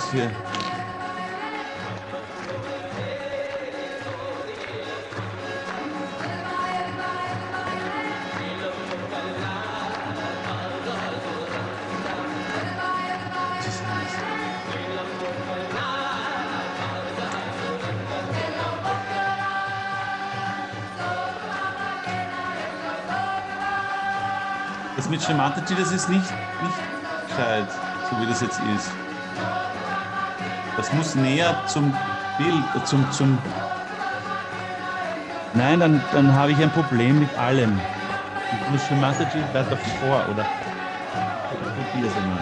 ist hier? Das mit Shemataji, das ist nicht gescheit, so wie das jetzt ist. Das muss näher zum Bild, zum Nein, dann habe ich ein Problem mit allem. Ich muss Shemataji weiter vor, oder? Ich probiere es einmal.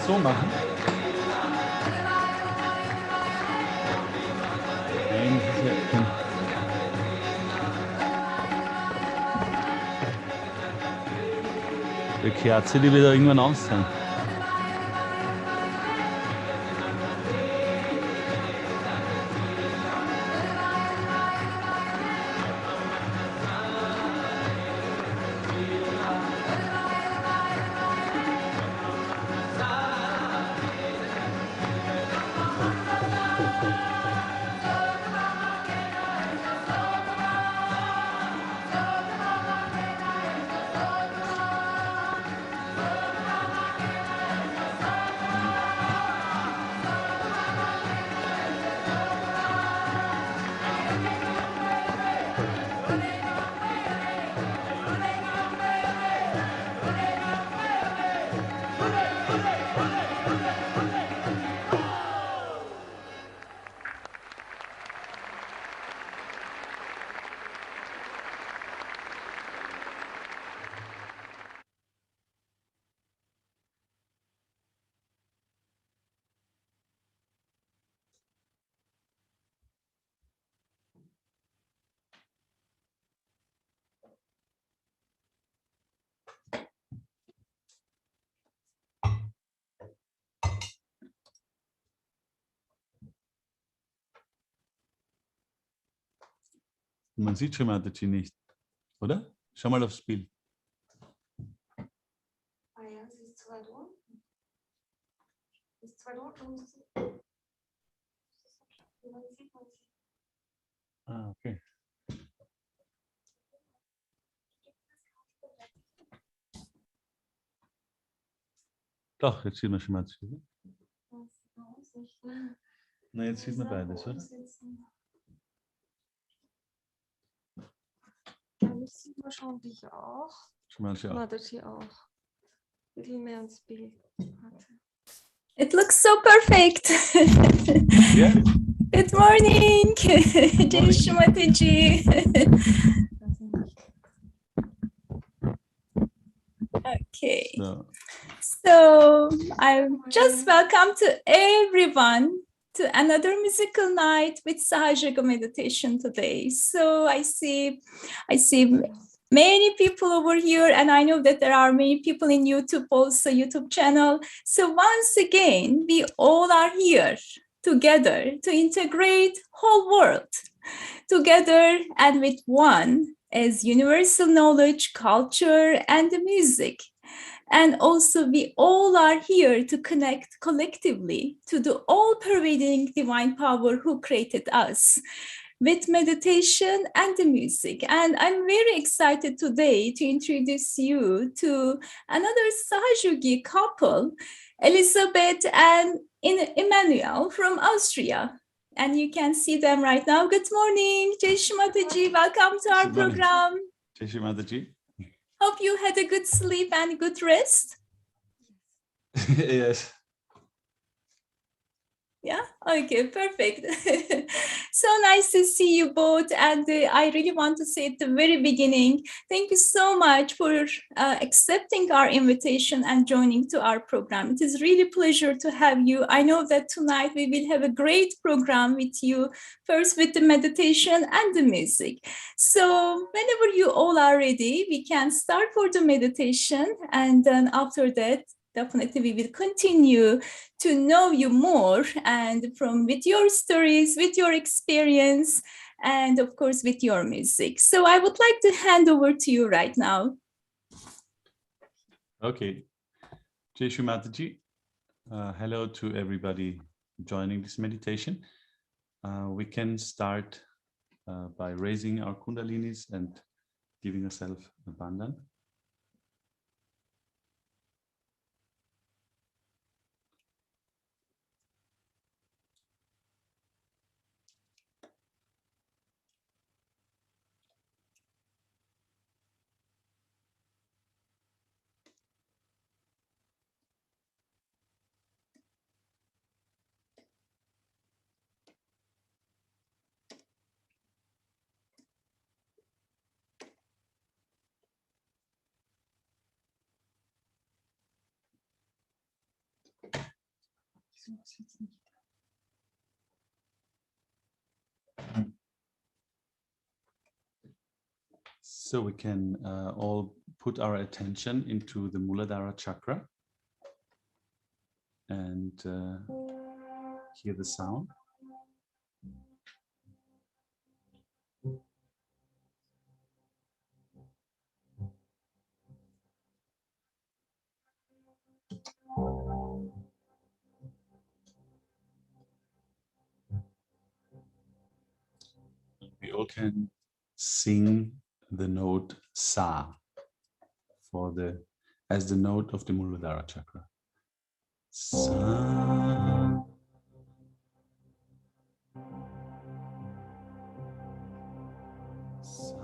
So machen. Nein, das ist ja kein... Die Kerze, die wird da irgendwann aus sein. Man sieht Shemataji nicht, oder? Schau mal aufs Bild. Ah ja, sie ist zu weit unten. Sie ist zu weit unten. Ah, okay. Doch, jetzt sieht man Shemataji. Na, jetzt sieht man beides, oder? Jetzt sieht man schon dich auch. Shemataji auch. Ein bisschen mehr ins Bild. It looks so perfect. Yeah. Good morning, Jai Shemataji. Okay. So I just welcome to everyone to another musical night with Sahaja meditation today. So I see many people over here, and I know that there are many people in YouTube also, YouTube channel. So once again, we all are here together to integrate whole world together and with one as universal knowledge, culture, and the music. And also we all are here to connect collectively to the all-pervading divine power who created us with meditation and the music. And I'm very excited today to introduce you to another Sahajugi couple, Elisabeth and Emanuel from Austria. And you can see them right now. Good morning, Jai Shemataji. Welcome to our program. Jai Shemataji. Hope you had a good sleep and good rest. Yes. Yeah, okay, perfect. So nice to see you both. And I really want to say at the very beginning, thank you so much for accepting our invitation and joining to our program. It is really a pleasure to have you. I know that tonight we will have a great program with you, first with the meditation and the music. So whenever you all are ready, we can start for the meditation. And then after that, definitely we will continue to know you more, and from with your stories, with your experience, and of course with your music. So I would like to hand over to you right now. Okay. Jai Shri Mataji. Hello to everybody joining this meditation. We can start by raising our Kundalinis and giving ourselves a bandhan. So we can all put our attention into the Muladhara chakra and hear the sound. We all can sing the note Sa as the note of the Muladhara chakra. Sa. Sa.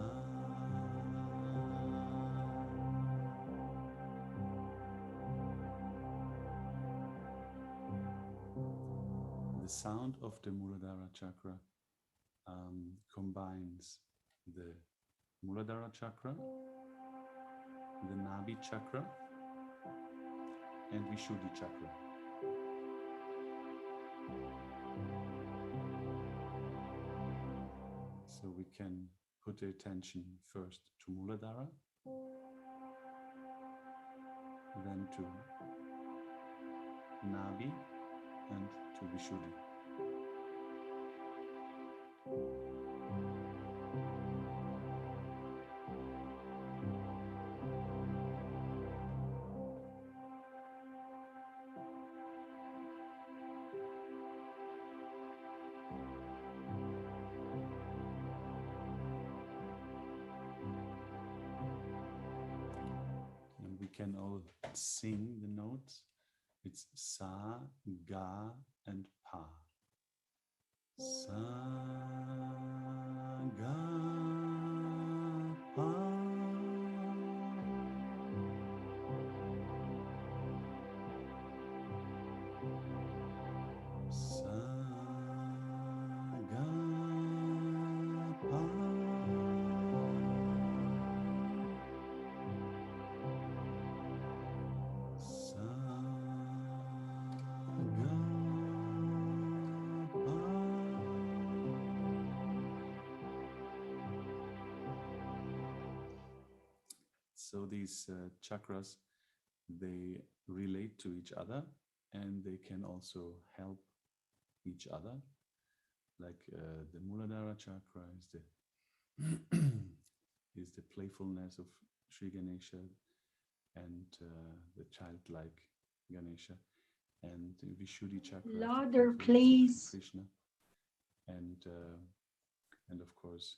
The sound of the Muladhara chakra combines the Muladhara chakra, the Nabi chakra, and Vishuddhi chakra. So we can put the attention first to Muladhara, then to Nabi, and to Vishuddhi. And we can all sing the notes. It's Sa, Ga, and Pa. Sa, Ga, Pa. Sa, Ga, Pa. So these chakras, they relate to each other, and they can also help each other. Like the Muladhara chakra is the playfulness of Sri Ganesha, and the childlike Ganesha, and the Vishuddhi chakra. Louder, please. Krishna, and of course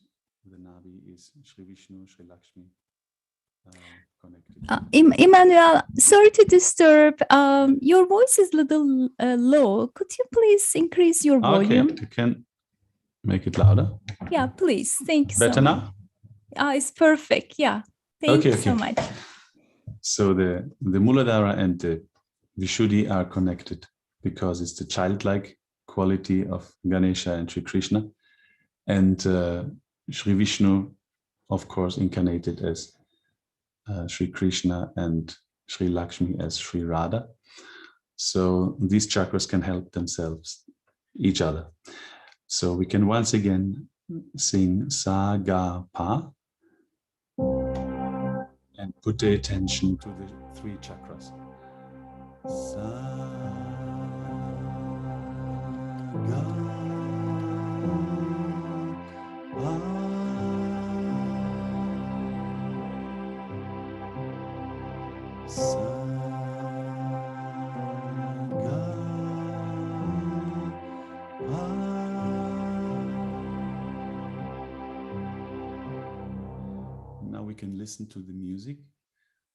the Nabi is Sri Vishnu, Sri Lakshmi. Connected. Emanuel, sorry to disturb. Your voice is a little low. Could you please increase your volume? Okay, I can make it louder. Yeah, please. Thank you. Better so much. now? It's perfect. Yeah. Thank you so much. So the Muladhara and the Vishuddhi are connected because it's the childlike quality of Ganesha and Sri Krishna, and Sri Vishnu, of course, incarnated as Sri Krishna and Sri Lakshmi as Sri Radha. So these chakras can help themselves, each other. So we can once again sing Sa, Ga, Pa, and put the attention to the 3 chakras. Sa, Ga, Pa. Sa, Ga, Pa. Now we can listen to the music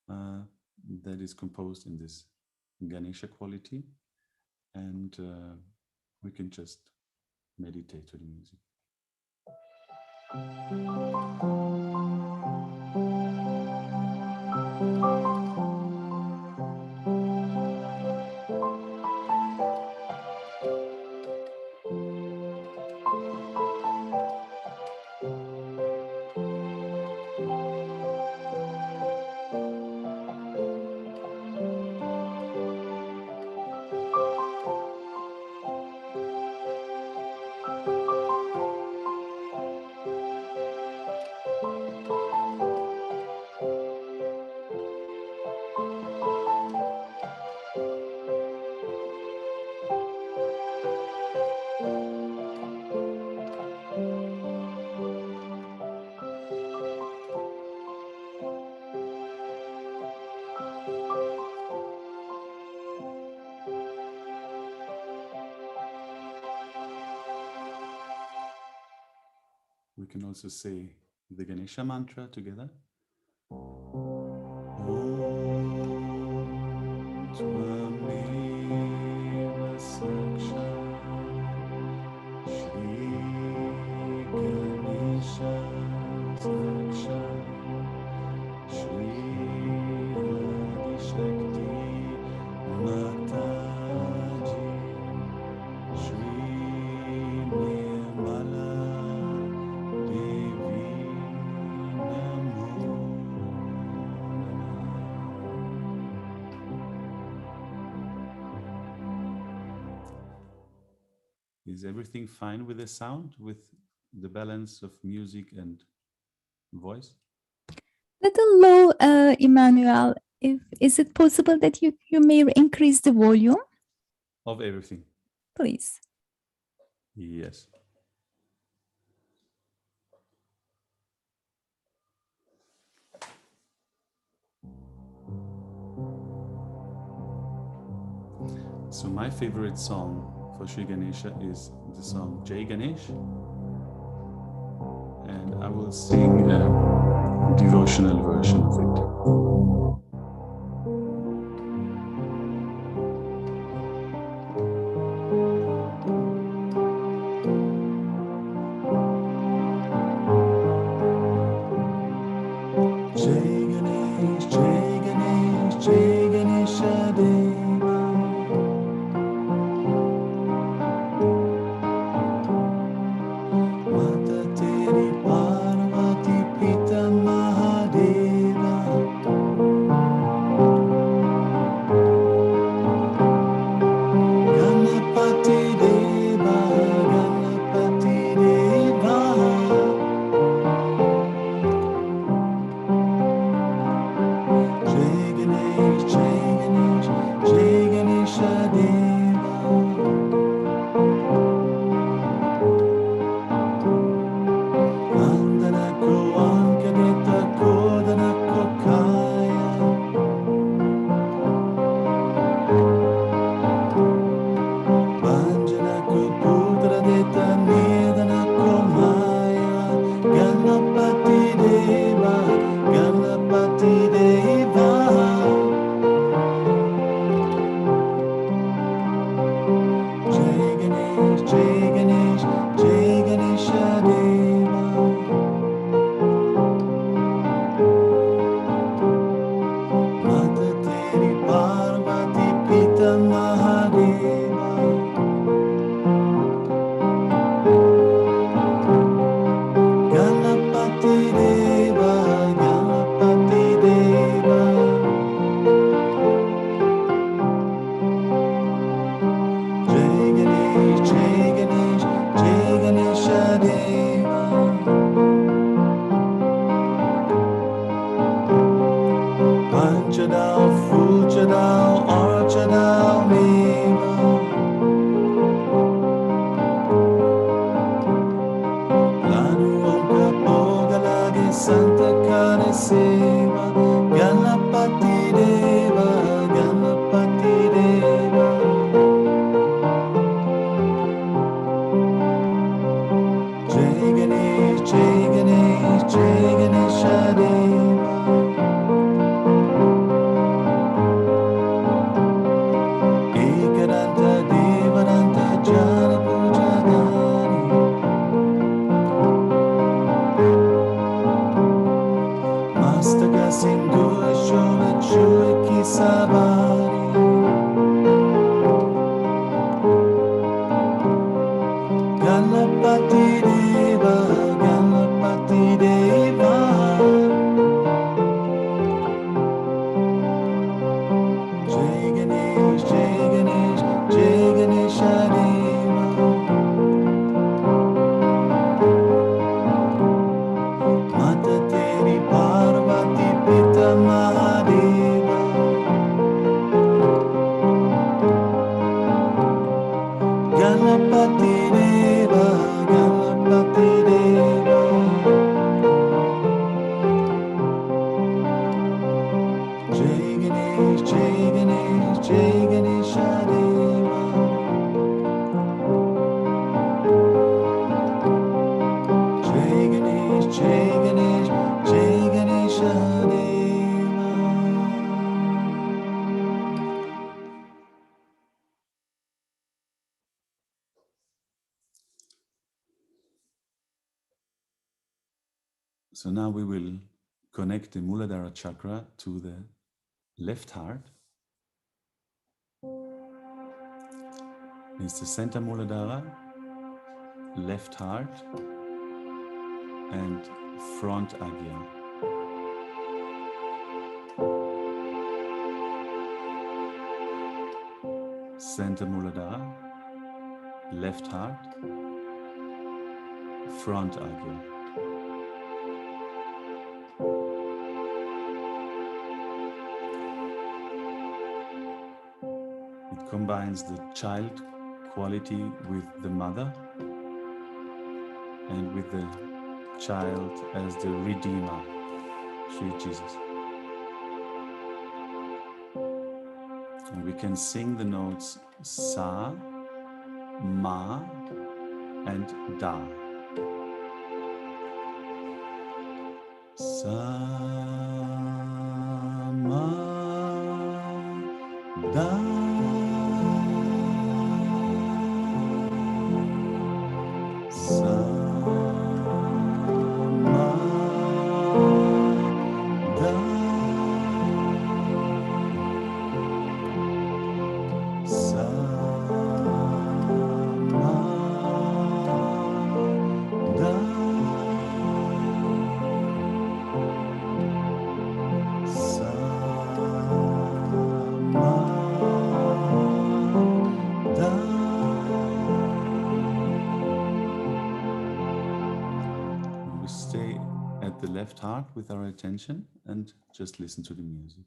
that is composed in this Ganesha quality, and we can just meditate to the music. We can also say the Ganesha mantra together. Om Tvameva Saksha Shri Ganesha Saksha Shri Adi Shakti Mataji Shri Nirmala Devi Namo. Is everything fine with the sound, with the balance of music and voice? Little low, Emanuel. Is it possible that you may increase the volume? Of everything? Please. Yes. So my favorite song for Sri Ganesha is the song Jai Ganesh, and I will sing a devotional version of it. Jai Ganesh, Jai Ganesh, Jai Ganesha Deva. Mata Teri Parvati Pita Mahadeva. Chadao, Fu Chadao, Or Chadao, Nima. Lanu Onka Pogalagi Santa Cane Sema, Ganapati Deva, Ganapati Deva. Jai Ganesh, Jai Ganesh, Jai Ganesha Deva. Ekadanta Devaranta Jana Puja Dani. Mastaka Sindhu Shova Chua Kisabari. Ganapati Deva, Ganapati Deva. Jai Ganesh, Jai Ganesh, Jai Ganesha Deva. Mata Teri Parvati Pita Mahadeva. Ganapati Deva, Ganapati Deva. Jai Ganesh, Jai Ganesh, Jai Ganesha Deva. Jai Ganesh, Jai Ganesh, Jai Ganesha Deva. So now we will connect the Muladhara chakra to the left heart. It's the center Muladhara, left heart, and front Agya. Center Muladhara, left heart, front Agya. It combines the child quality with the mother and with the child as the redeemer, Sri Jesus. And we can sing the notes Sa, Ma, and Da. Sa, Ma, Da. Sa, Ma, Da. Sa, Ma, Da. Sa, Ma, Da. We stay at the left heart with our attention and just listen to the music.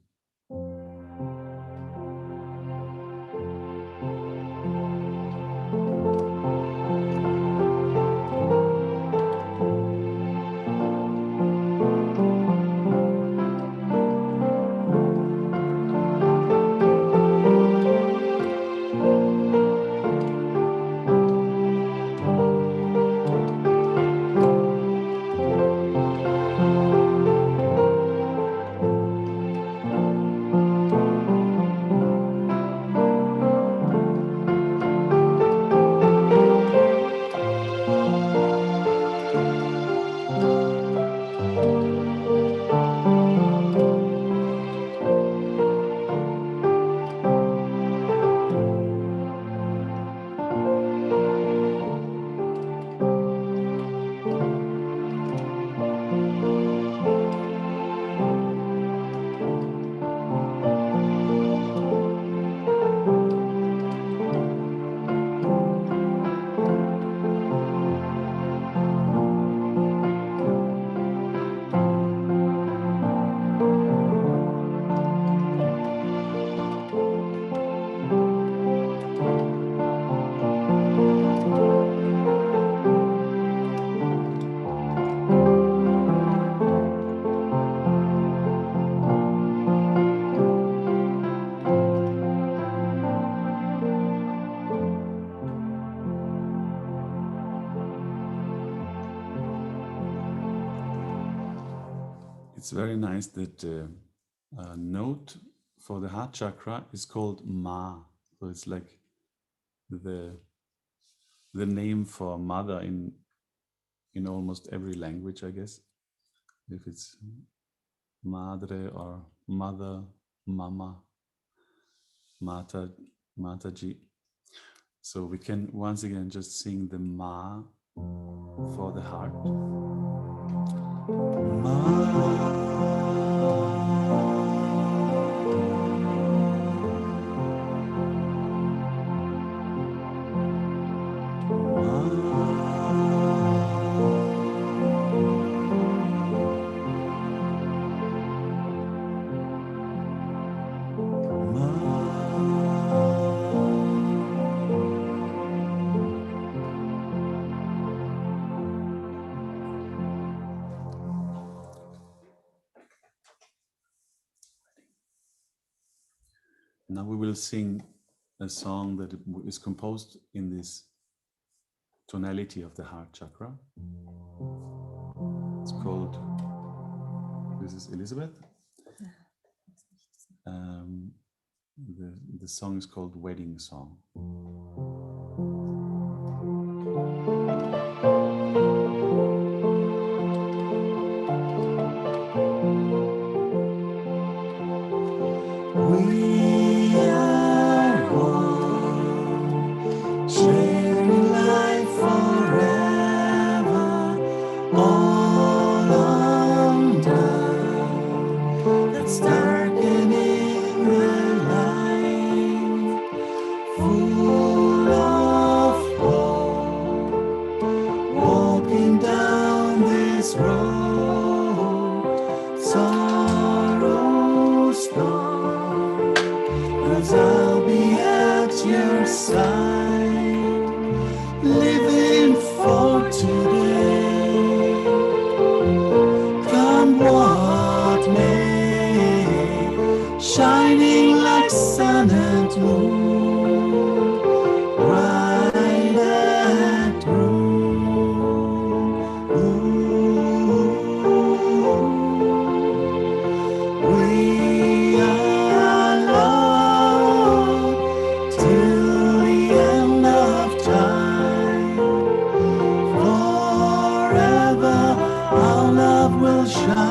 It's very nice that the note for the heart chakra is called Ma. So it's like the name for mother in almost every language, I guess. If it's madre or mother, mama, mataji. So we can once again just sing the Ma for the heart. Ma. Now we will sing a song that is composed in this tonality of the heart chakra. It's called, this is Elisabeth. The song is called Wedding Song. We are one, sharing life forever, all undone. That's darkening the light, full of hope, walking down this road, sorrow's gone. I'll be at your side, living for today. Come what may, shining like sun and moon, bright and true. We are loved till the end of time. Forever our love will shine.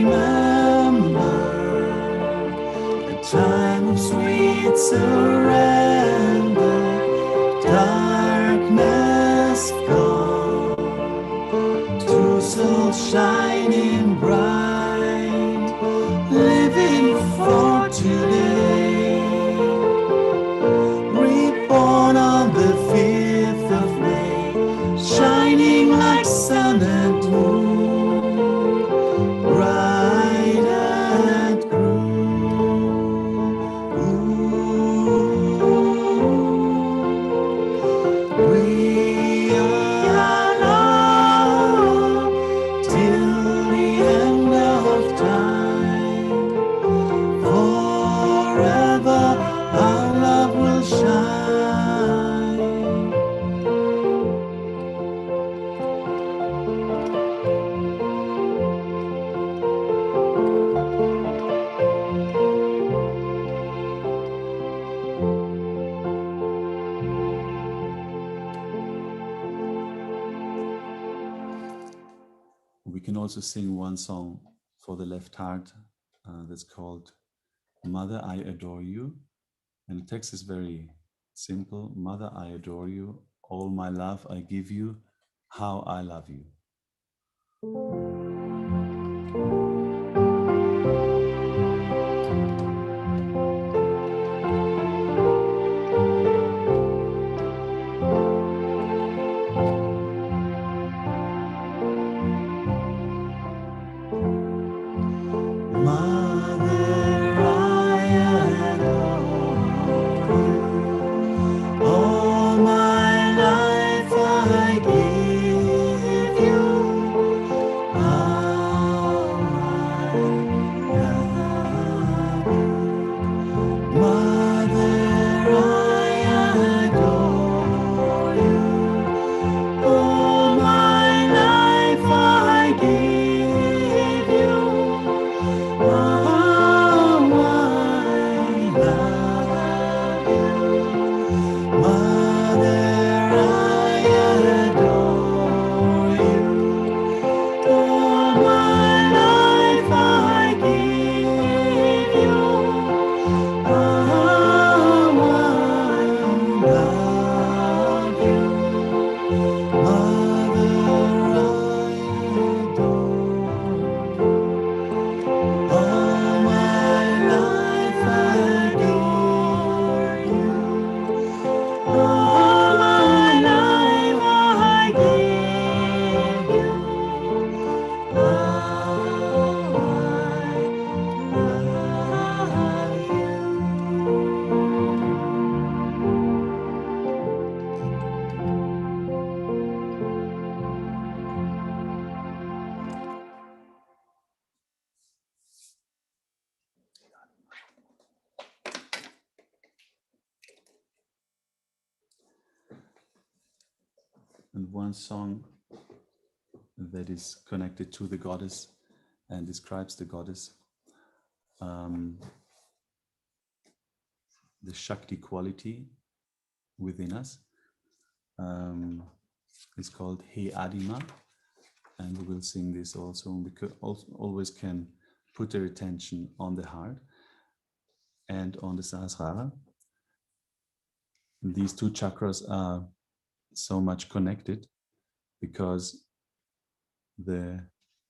Remember the time of sweet surrender, darkness gone, two souls shining bright, living for today, reborn on the 5th of May, shining like sun and moon, bright and true. We are loved till the end of time. Forever our love will shine. We can also sing one song for the left heart that's called Mother, I Adore You. And the text is very simple. Mother, I adore you. All my love I give you. How I love you. Mother, I adore you. All my life I give you. And one song that is connected to the goddess and describes the goddess, the Shakti quality within us, is called He Adima, and we will sing this also. We could always can put their attention on the heart and on the Sahasrara. These two chakras are so much connected because the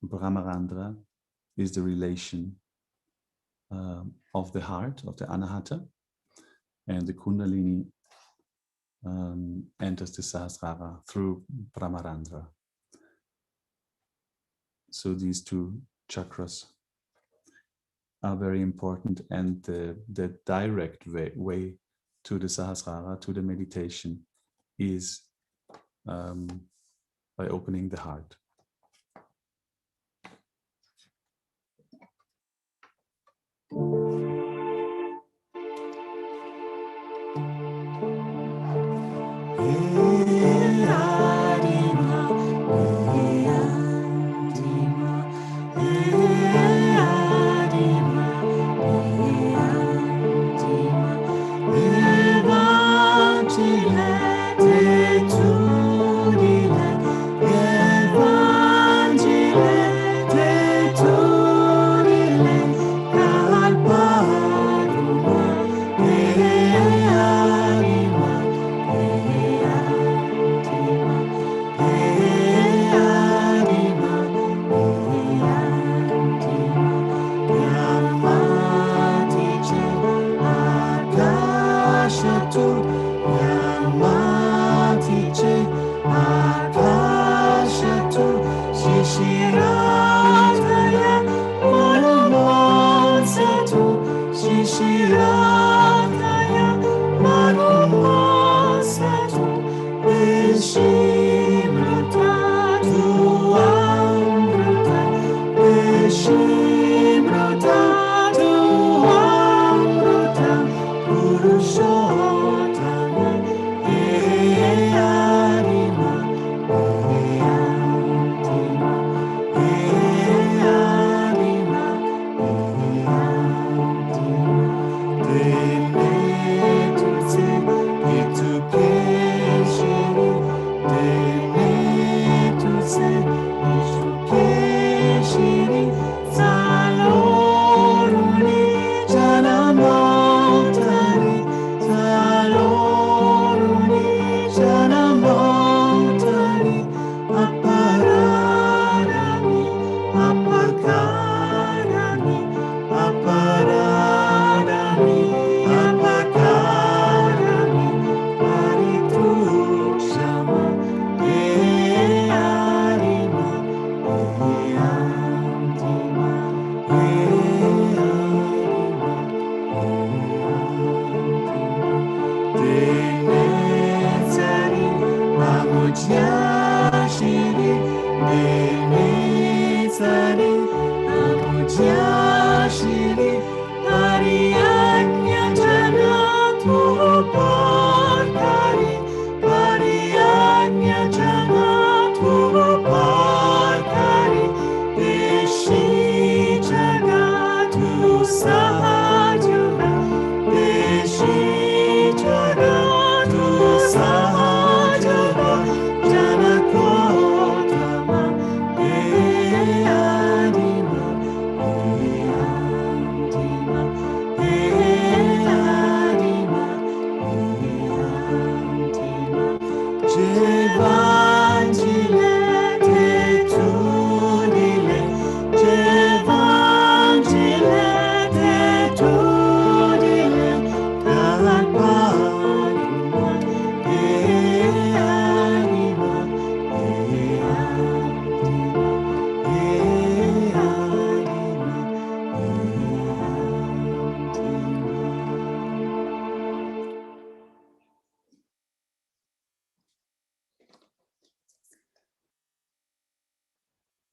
Brahmarandra is the relation of the heart, of the Anahata, and the Kundalini enters the Sahasrara through Brahmarandra. So these two chakras are very important, and the direct way to the Sahasrara, to the meditation, is by opening the heart.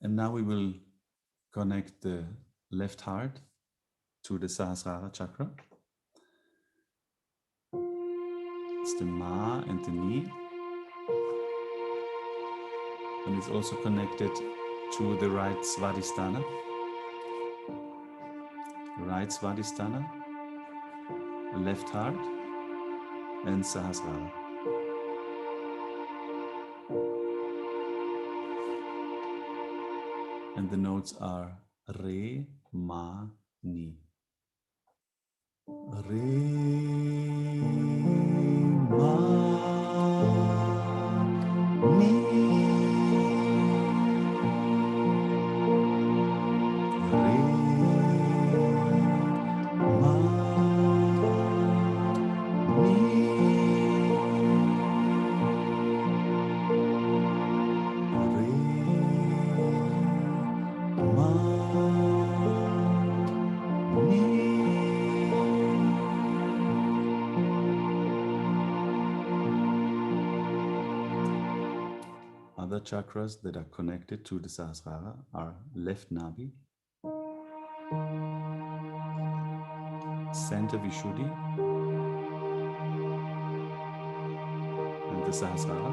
And now we will connect the left heart to the Sahasrara chakra. It's the Ma and the Ni. And it's also connected to the right Svadhisthana. Right Svadhisthana, left heart, and Sahasrara. And the notes are Re, Ma, Ni. Re, Ma, Ni. Re, Ma, Ni. Other chakras that are connected to the Sahasrara are left Nabi, center Vishuddhi, and the Sahasrara.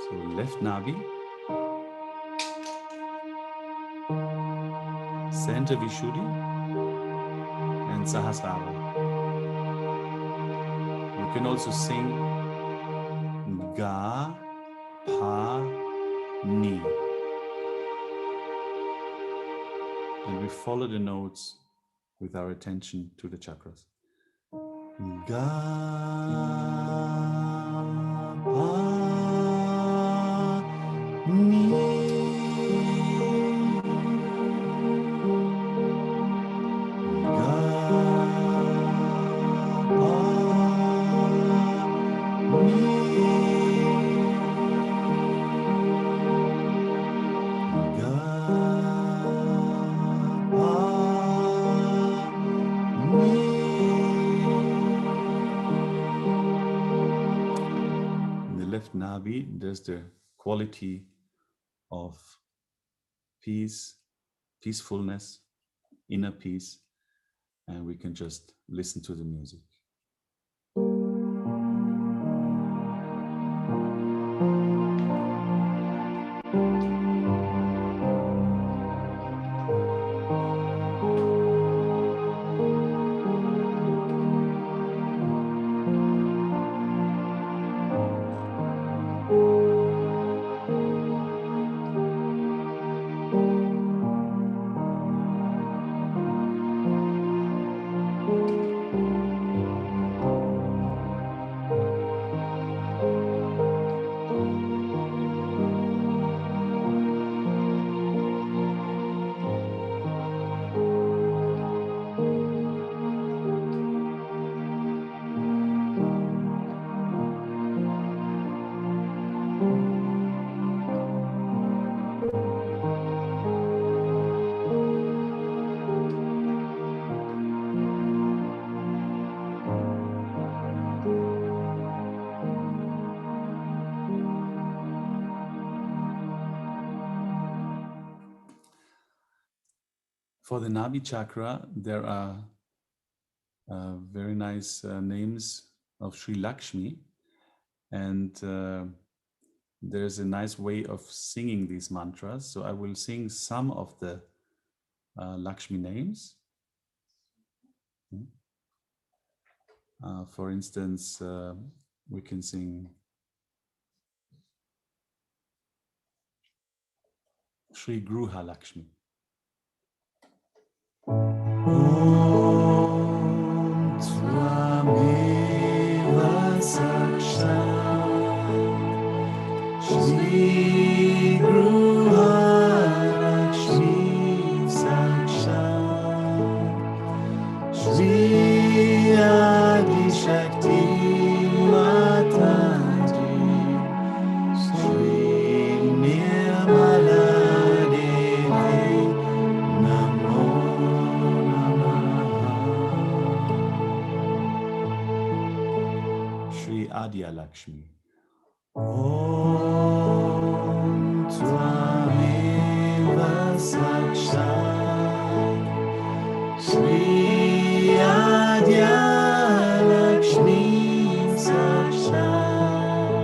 So left Nabi, center Vishuddhi, and Sahasrara. You can also sing Ga, Pa, Ni. And we follow the notes with our attention to the chakras. Ga, Pa, Ni. Ga, Pa, Ni. Nabi, there's the quality of peace, peacefulness, inner peace, and we can just listen to the music. For the Nabi chakra, there are very nice names of Sri Lakshmi, and there's a nice way of singing these mantras. So I will sing some of the Lakshmi names. For instance, we can sing Sri Gruha Lakshmi. Om Tvameva Sakshat Shri Gruha Lakshmi Sakshat Adya Lakshmi. Om Tvameva Sakshat Shri Adya Lakshmi Sakshat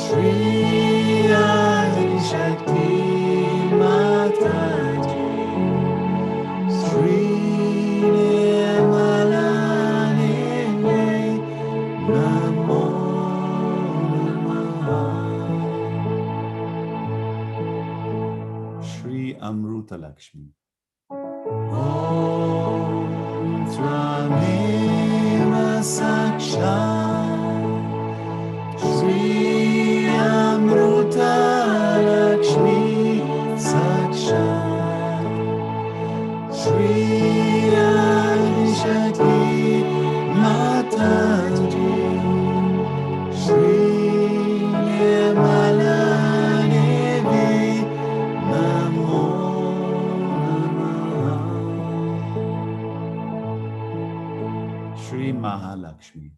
Shri Adi Shakti Mataji Shri Nirmala Nime Namo Namaha Shri Amruta Lakshmi. Om Tvameva Sakshat Shri Amruta Lakshmi Sakshat Shri Adi Shakti Mataji Shri Nirmala Devi Namo Namaha Shri Mahalakshmi.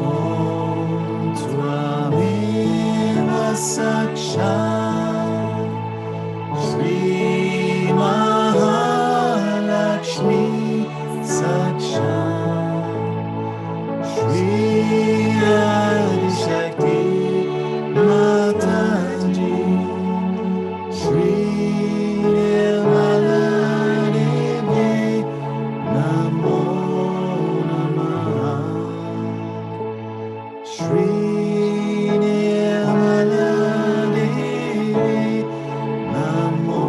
Om Tvameva Sakshat Shri Mahalakshmi Sakshat Shri Adi Shakti Mataji Shri Nirmala Devi Namo Namaha Shri Nirmala Devi Namo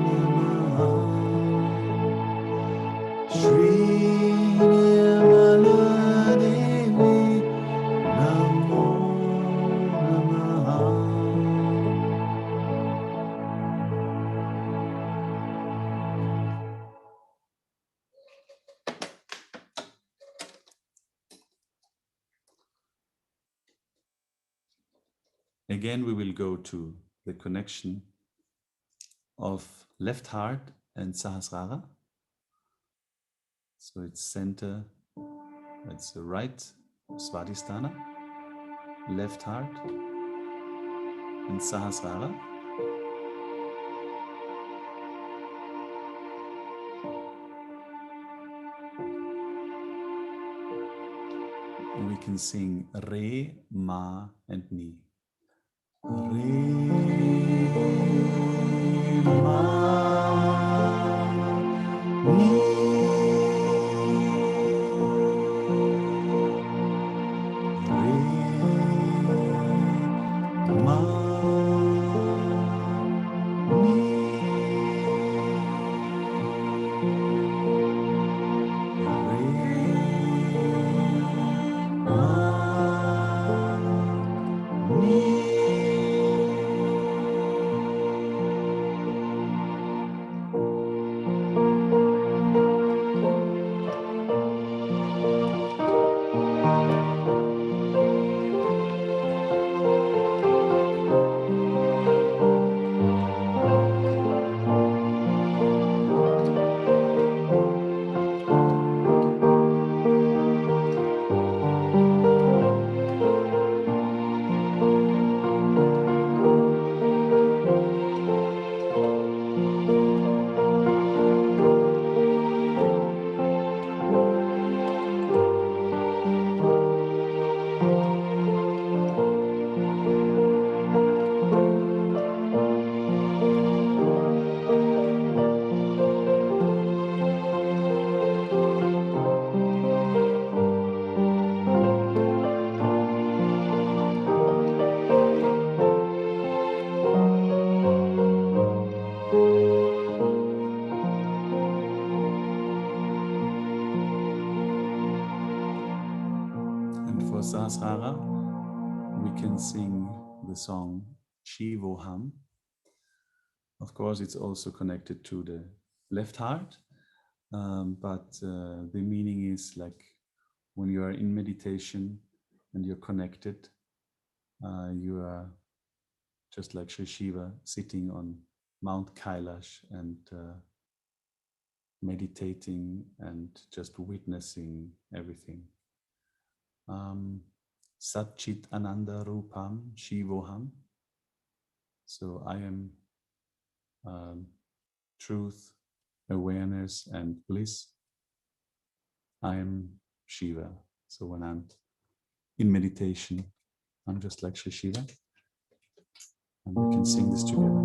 Namaha Shri Nirmala Devi Namo Namaha. Again, we will go to the connection of left heart and Sahasrara. So it's center, it's the right Svadhisthana, left heart, and Sahasrara. And we can sing Re, Ma, and Ni. Re, Ma, Ni. Re, Ma, Ni. For Sahasrara, we can sing the song Shivoham. Of course, it's also connected to the left heart, but the meaning is like when you are in meditation and you're connected, you are just like Sri Shiva sitting on Mount Kailash and meditating and just witnessing everything. Satchit Ananda Rupam Shivoham. So I am truth, awareness, and bliss. I am Shiva. So when I'm in meditation, I'm just like Shri Shiva. And we can sing this together.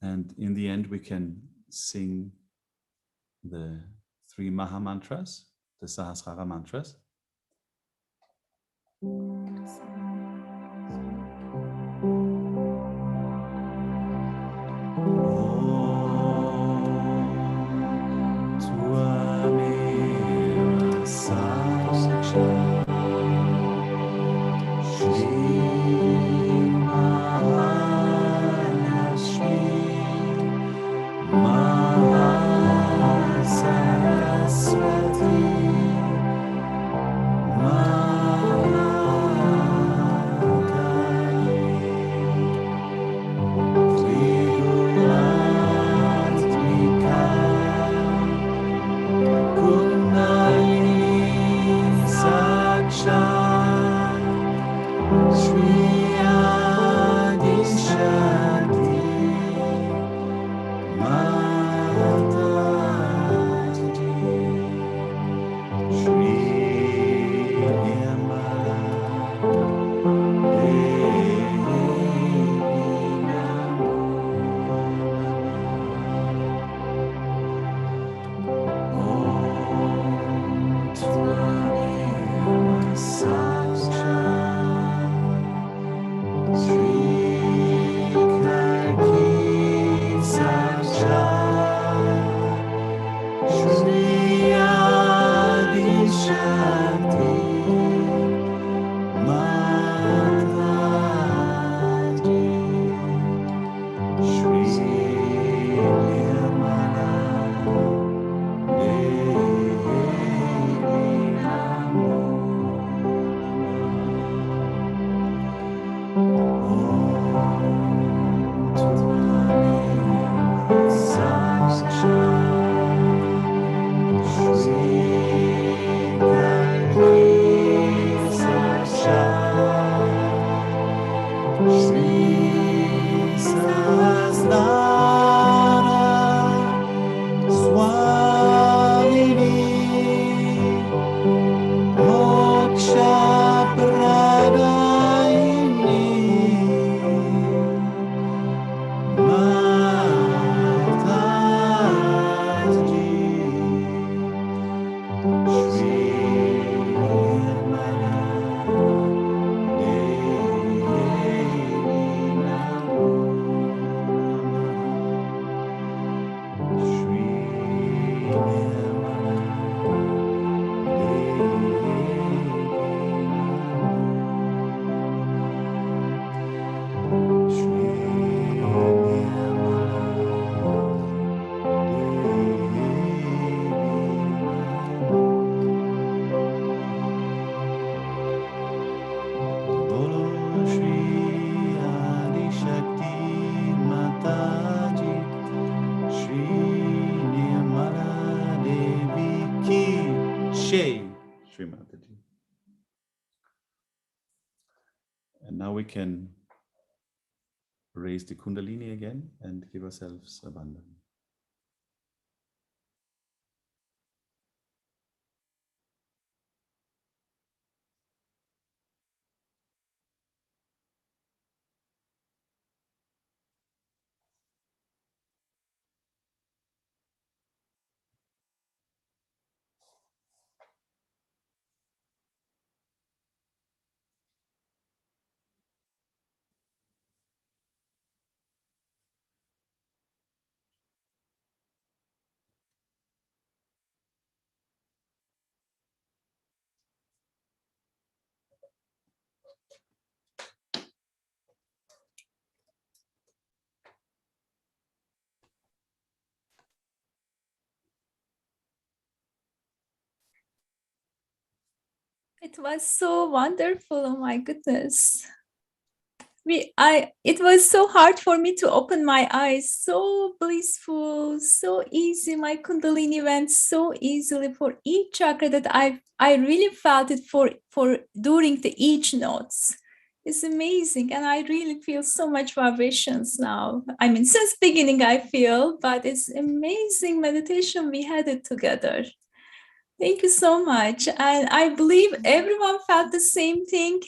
And in the end, we can sing the 3 Maha mantras, the Sahasrara mantras. Jai Shri Mataji. And now we can raise the Kundalini again and give ourselves a bandhan. It was so wonderful. Oh my goodness. It was so hard for me to open my eyes. So blissful, so easy. My Kundalini went so easily for each chakra that I really felt it for during the each notes. It's amazing, and I really feel so much vibrations now. I mean, since beginning I feel, but it's amazing meditation we had it together. Thank you so much. And I believe everyone felt the same thing.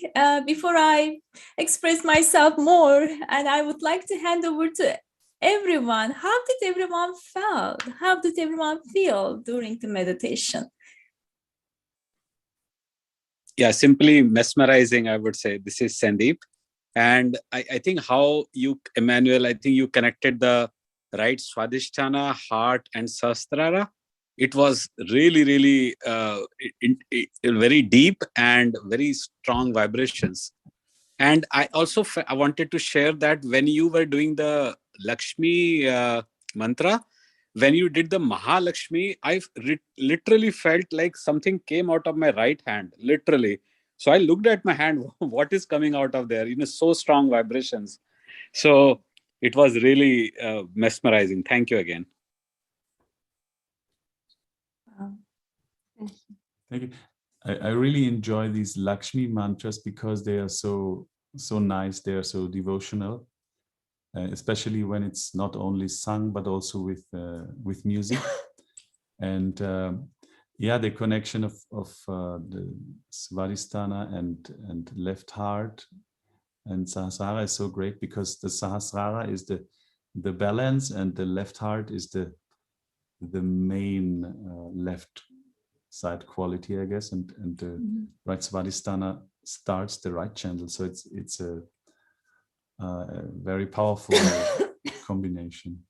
Before I express myself more, and I would like to hand over to everyone. How did everyone feel? How did everyone feel during the meditation? Yeah, simply mesmerizing, I would say. This is Sandeep. And I think how you, Emanuel, I think you connected the right Swadhisthana, heart, and Sahasrara. It was really, really very deep and very strong vibrations. And I also I wanted to share that when you were doing the Lakshmi mantra, when you did the Mahalakshmi, I literally felt like something came out of my right hand, literally. So I looked at my hand, what is coming out of there? So strong vibrations. So it was really mesmerizing. Thank you again. Thank you. I really enjoy these Lakshmi mantras because they are so nice. They are so devotional, especially when it's not only sung but also with music. And yeah, the connection of the Svadhisthana and left heart and Sahasrara is so great because the Sahasrara is the balance and the left heart is the main left side quality, I guess, and the right Svadhisthana starts the right channel. So it's a very powerful combination.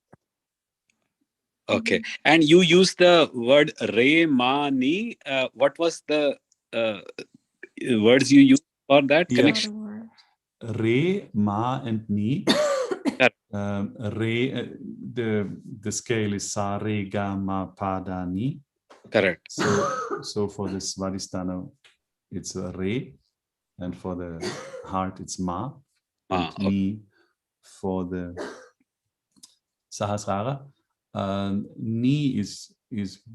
Okay, and you used the word re ma ni. What was the words you used for that connection? Re, ma, and ni. Re, the scale is sa, re, ga, ma, pa, da, ni. Correct. So for the Svadhisthana, it's a re, and for the heart, it's ma, and ni for the Sahasrara. Ni is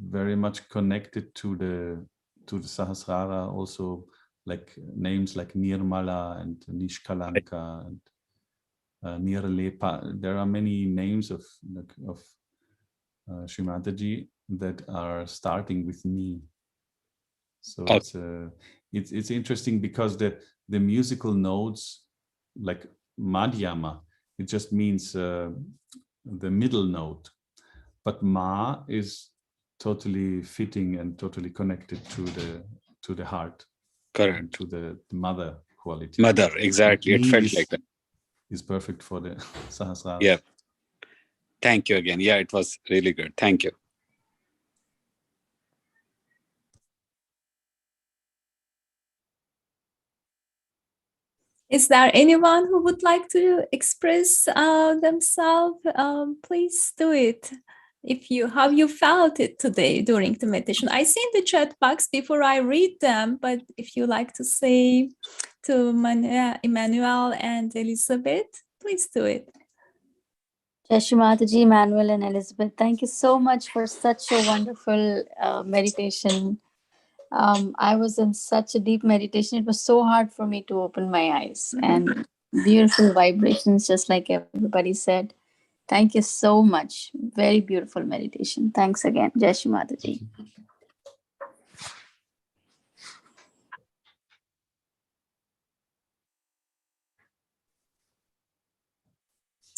very much connected to the Sahasrara, also like names like Nirmala and Nishkalanka and Nirlepa. There are many names of Shri Mataji that are starting with Ni. So it's interesting because the musical notes like Madhyama, it just means the middle note, but Ma is totally fitting and totally connected to the heart. Correct. To the mother quality. Mother, exactly. It felt like that. Is perfect for the Sahasrara. Yeah. Thank you again. Yeah, it was really good. Thank you. Is there anyone who would like to express themselves? Please do it. How you felt it today during the meditation. I see in the chat box before I read them, but if you like to say to Emanuel and Elisabeth, please do it. Jai Shri Mataji, Emanuel and Elisabeth, thank you so much for such a wonderful meditation. I was in such a deep meditation. It was so hard for me to open my eyes, and beautiful vibrations, just like everybody said. Thank you so much. Very beautiful meditation. Thanks again. Jai Shri Mataji.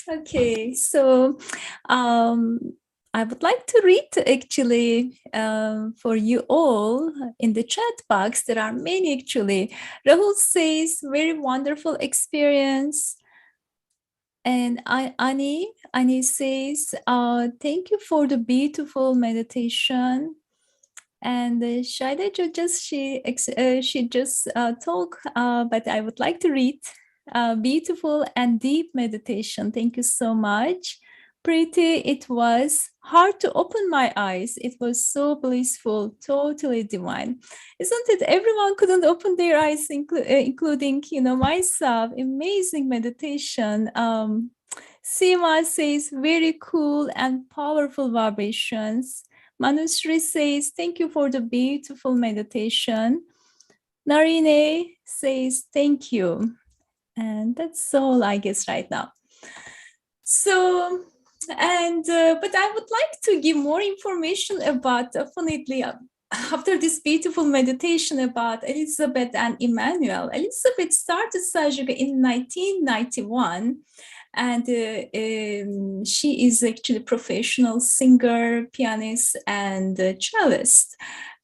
Okay, so I would like to read actually for you all in the chat box. There are many actually. Rahul says, very wonderful experience. And Ani says, thank you for the beautiful meditation. And Shaida she just talked, but I would like to read beautiful and deep meditation. Thank you so much. Pretty, it was hard to open my eyes. It was so blissful, totally divine. Isn't it? Everyone couldn't open their eyes, including, myself. Amazing meditation. Sima says, very cool and powerful vibrations. Manusri says, thank you for the beautiful meditation. Narine says, thank you. And that's all, I guess, right now. So, and, but I would like to give more information about, definitely, after this beautiful meditation about Elisabeth and Emanuel. Elisabeth started Sahaja in 1991. And she is actually a professional singer, pianist, and cellist.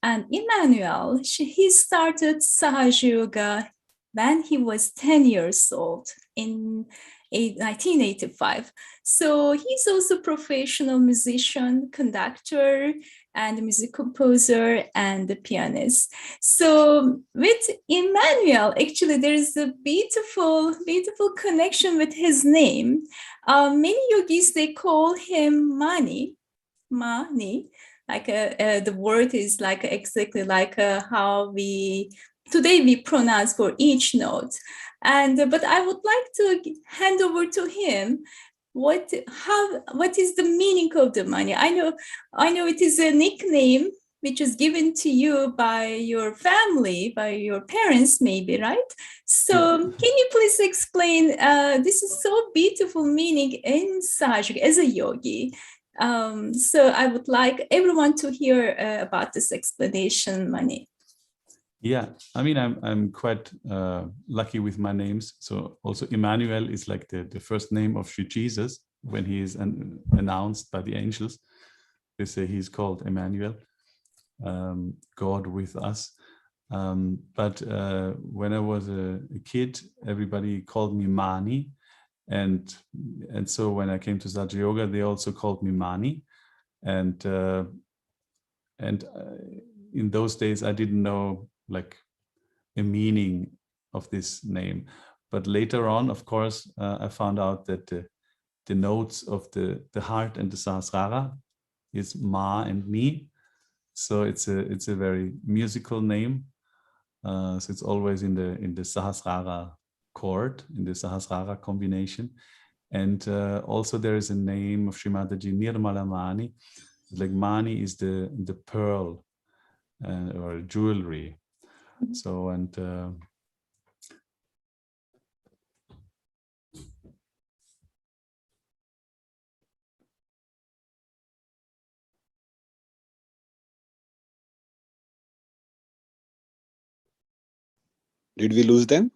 And Emanuel, he started Sahaja Yoga when he was 10 years old in 1985. So he's also a professional musician, conductor, and music composer and a pianist. So with Emanuel, actually, there is a beautiful, beautiful connection with his name. Many yogis, they call him Mani, like the word is like exactly like how today we pronounce for each note. And but I would like to hand over to him what is the meaning of the money. I know it is a nickname which is given to you by your family, by your parents, maybe, right? So can you please explain, this is so beautiful meaning in Sahaja as a yogi. So I would like everyone to hear about this explanation, Mani. Yeah, I mean, I'm quite lucky with my names. So also Emanuel is like the first name of Sri Jesus when he is announced by the angels. They say he's called Emanuel, God with us. But when I was a kid, everybody called me Mani. And so when I came to Sahaja Yoga, they also called me Mani. And in those days, I didn't know like a meaning of this name. But later on, of course, I found out that the notes of the heart and the Sahasrara is Ma and Mi. So it's a very musical name. So it's always in the Sahasrara chord, in the Sahasrara combination. And also there is a name of Shri Mataji, Nirmala Mani. Like Mani is the pearl or jewelry. So, and Did we lose them?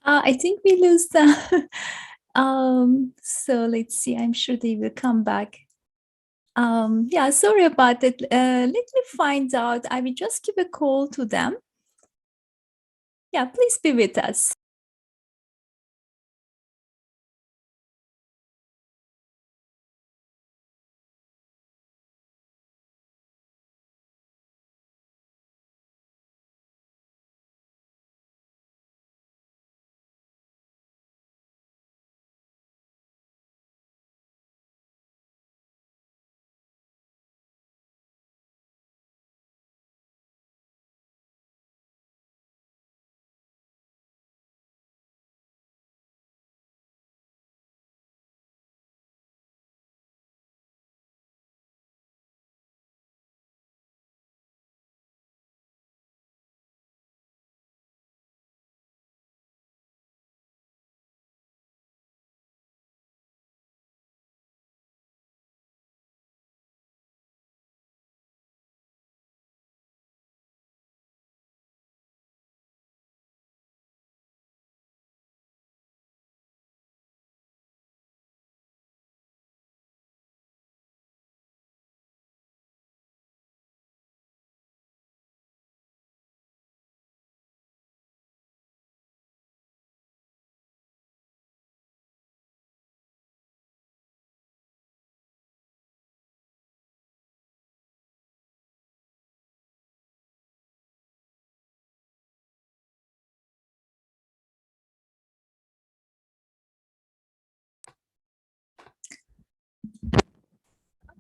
I think we lose them. So let's see. I'm sure they will come back. Yeah, sorry about it. Let me find out. I will just give a call to them. Yeah, please be with us.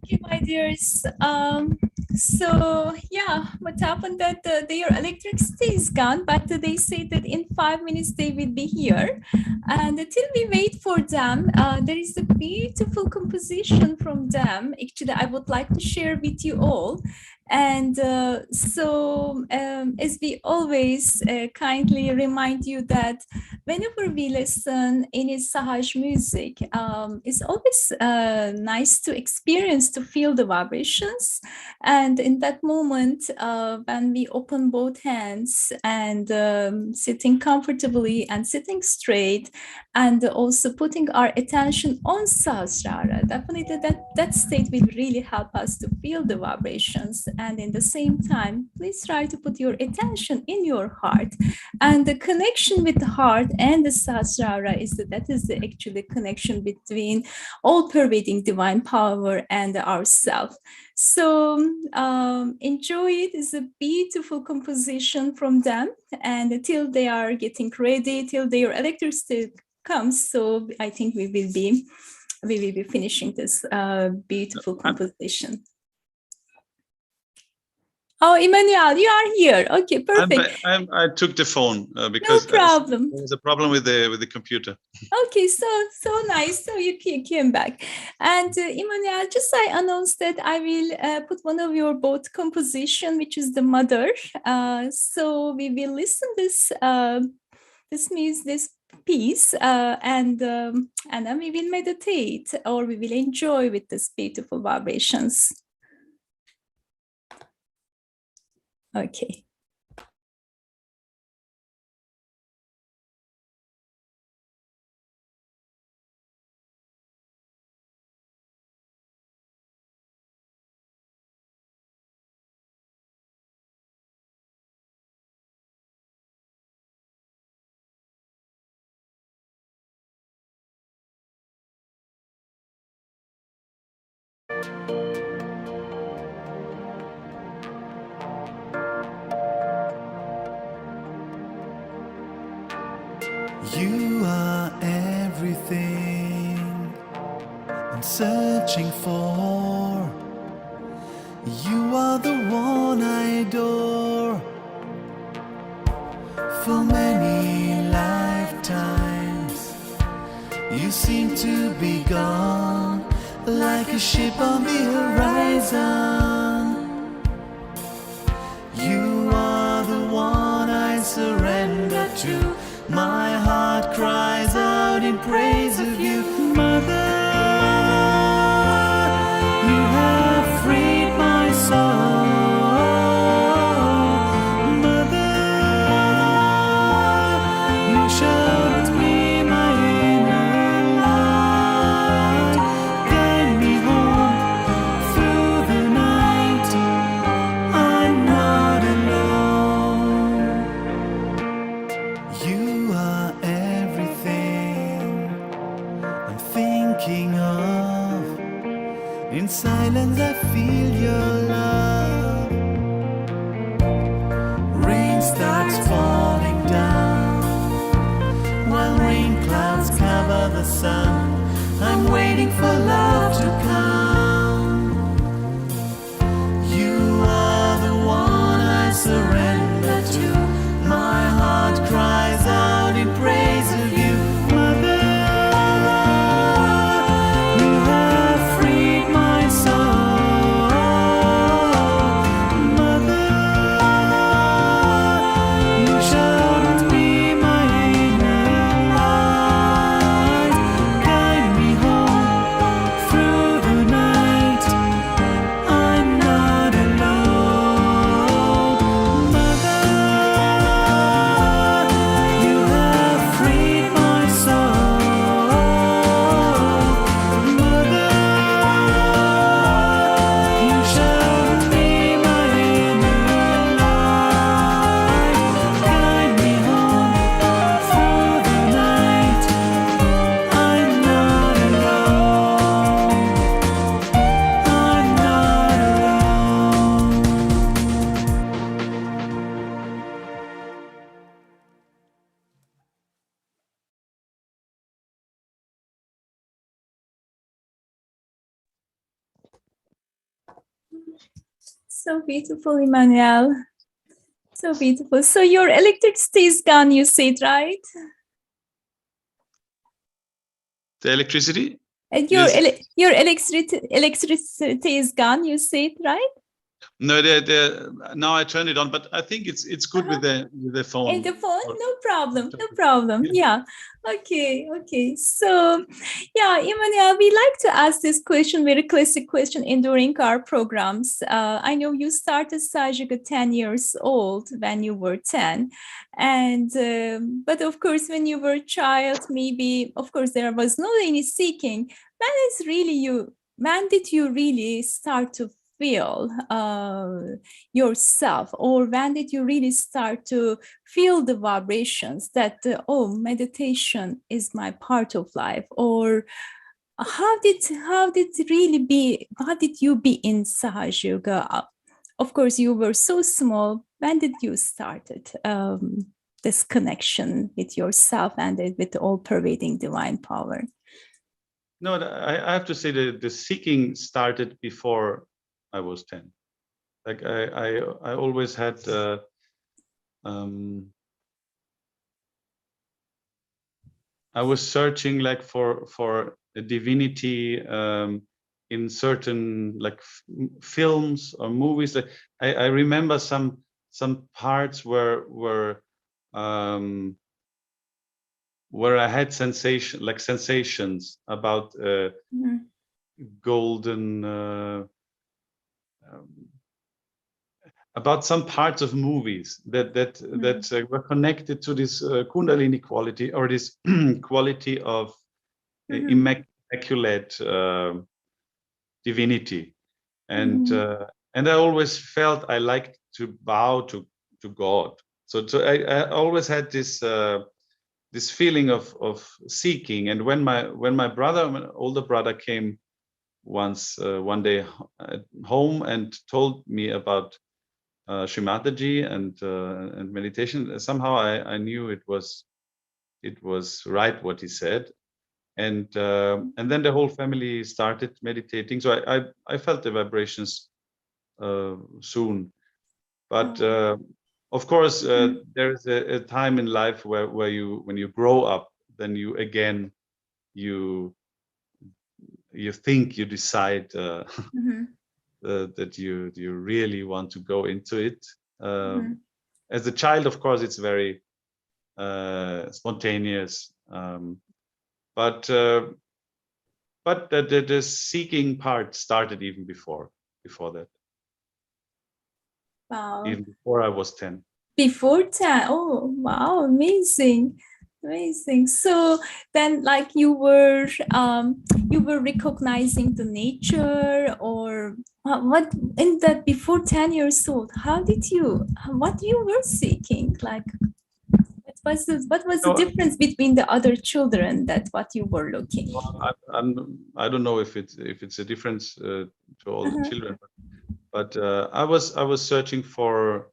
Okay, my dears. So yeah, what happened that their electricity is gone, but they say that in 5 minutes they will be here. And until we wait for them, there is a beautiful composition from them. Actually, I would like to share with you all. And as we always kindly remind you that whenever we listen any Sahaj music, it's always nice to experience, to feel the vibrations. And in that moment, when we open both hands and sitting comfortably and sitting straight, and also putting our attention on Sahasrara, definitely that state will really help us to feel the vibrations. And in the same time, please try to put your attention in your heart. And the connection with the heart and the Sahasrara is actually the connection between all pervading divine power and ourself. So enjoy it. It's a beautiful composition from them. And till they are getting ready, till their electricity comes, so I think we will be finishing this beautiful composition. Oh, Emanuel, you are here. Okay, perfect. I took the phone because no problem. There was a problem with the computer. Okay, so nice. So you came back. And Emanuel, just I announced that I will put one of your both composition, which is the Mother. So we will listen this piece and then we will meditate, or we will enjoy with this beautiful vibrations. Okay. You are everything I'm searching for. You are the one I adore. For many lifetimes you seem to be gone, like a ship on the horizon. You are the one I surrender to. My heart cries out in praise of you, Mother. You have freed my soul, Mother. You showed me my inner light. Guide me home through the night. I'm not alone. You are everything I'm thinking of. In silence I feel your love. Rain starts falling down, while rain clouds cover the sun. I'm waiting for love to come. You are the one I surrender to. My heart cries out in praise of you, Mother. You have freed my soul, Mother. You showed me my inner light. Guide me home through the So beautiful, Emanuel. So beautiful. So your electricity is gone, you said, right? The electricity? Your electricity is gone, you said, right? No, now I turned it on, but I think it's good with the phone. In the phone, no problem. Yeah. Okay. So, yeah, Emanuel, we like to ask this question, very classic question during our programs. I know you started Sahaja 10 years old when you were 10. And, but of course, when you were a child, maybe, of course, there was no any seeking. When did you really start to feel yourself, or when did you really start to feel the vibrations that meditation is my part of life? Or how did you be in Sahaja Yoga? Of course, you were so small. When did you started this connection with yourself and with all pervading divine power? No, I have to say the seeking started before I was 10. Like I always had I was searching like for a divinity in certain like films or movies. Like I remember some parts where I had sensations about golden about some parts of movies that were connected to this Kundalini quality, or this quality of immaculate divinity, and I always felt I liked to bow to God. So I always had this this feeling of seeking. And when my older brother came one day home and told me about Shimataji and meditation, somehow I knew it was right what he said, and then the whole family started meditating. So I felt the vibrations soon, but of course there is a time in life where when you grow up, then you think, you decide that you really want to go into it. As a child, of course, it's very spontaneous, but the seeking part started even before that. Wow. Even before I was 10. Before 10. Oh, wow, amazing. So then, like, you were recognizing the nature, or what in that before 10 years old? What you were seeking? Like, what was the difference between the other children, that what you were looking? I don't know if it's a difference to all the children, but I was searching for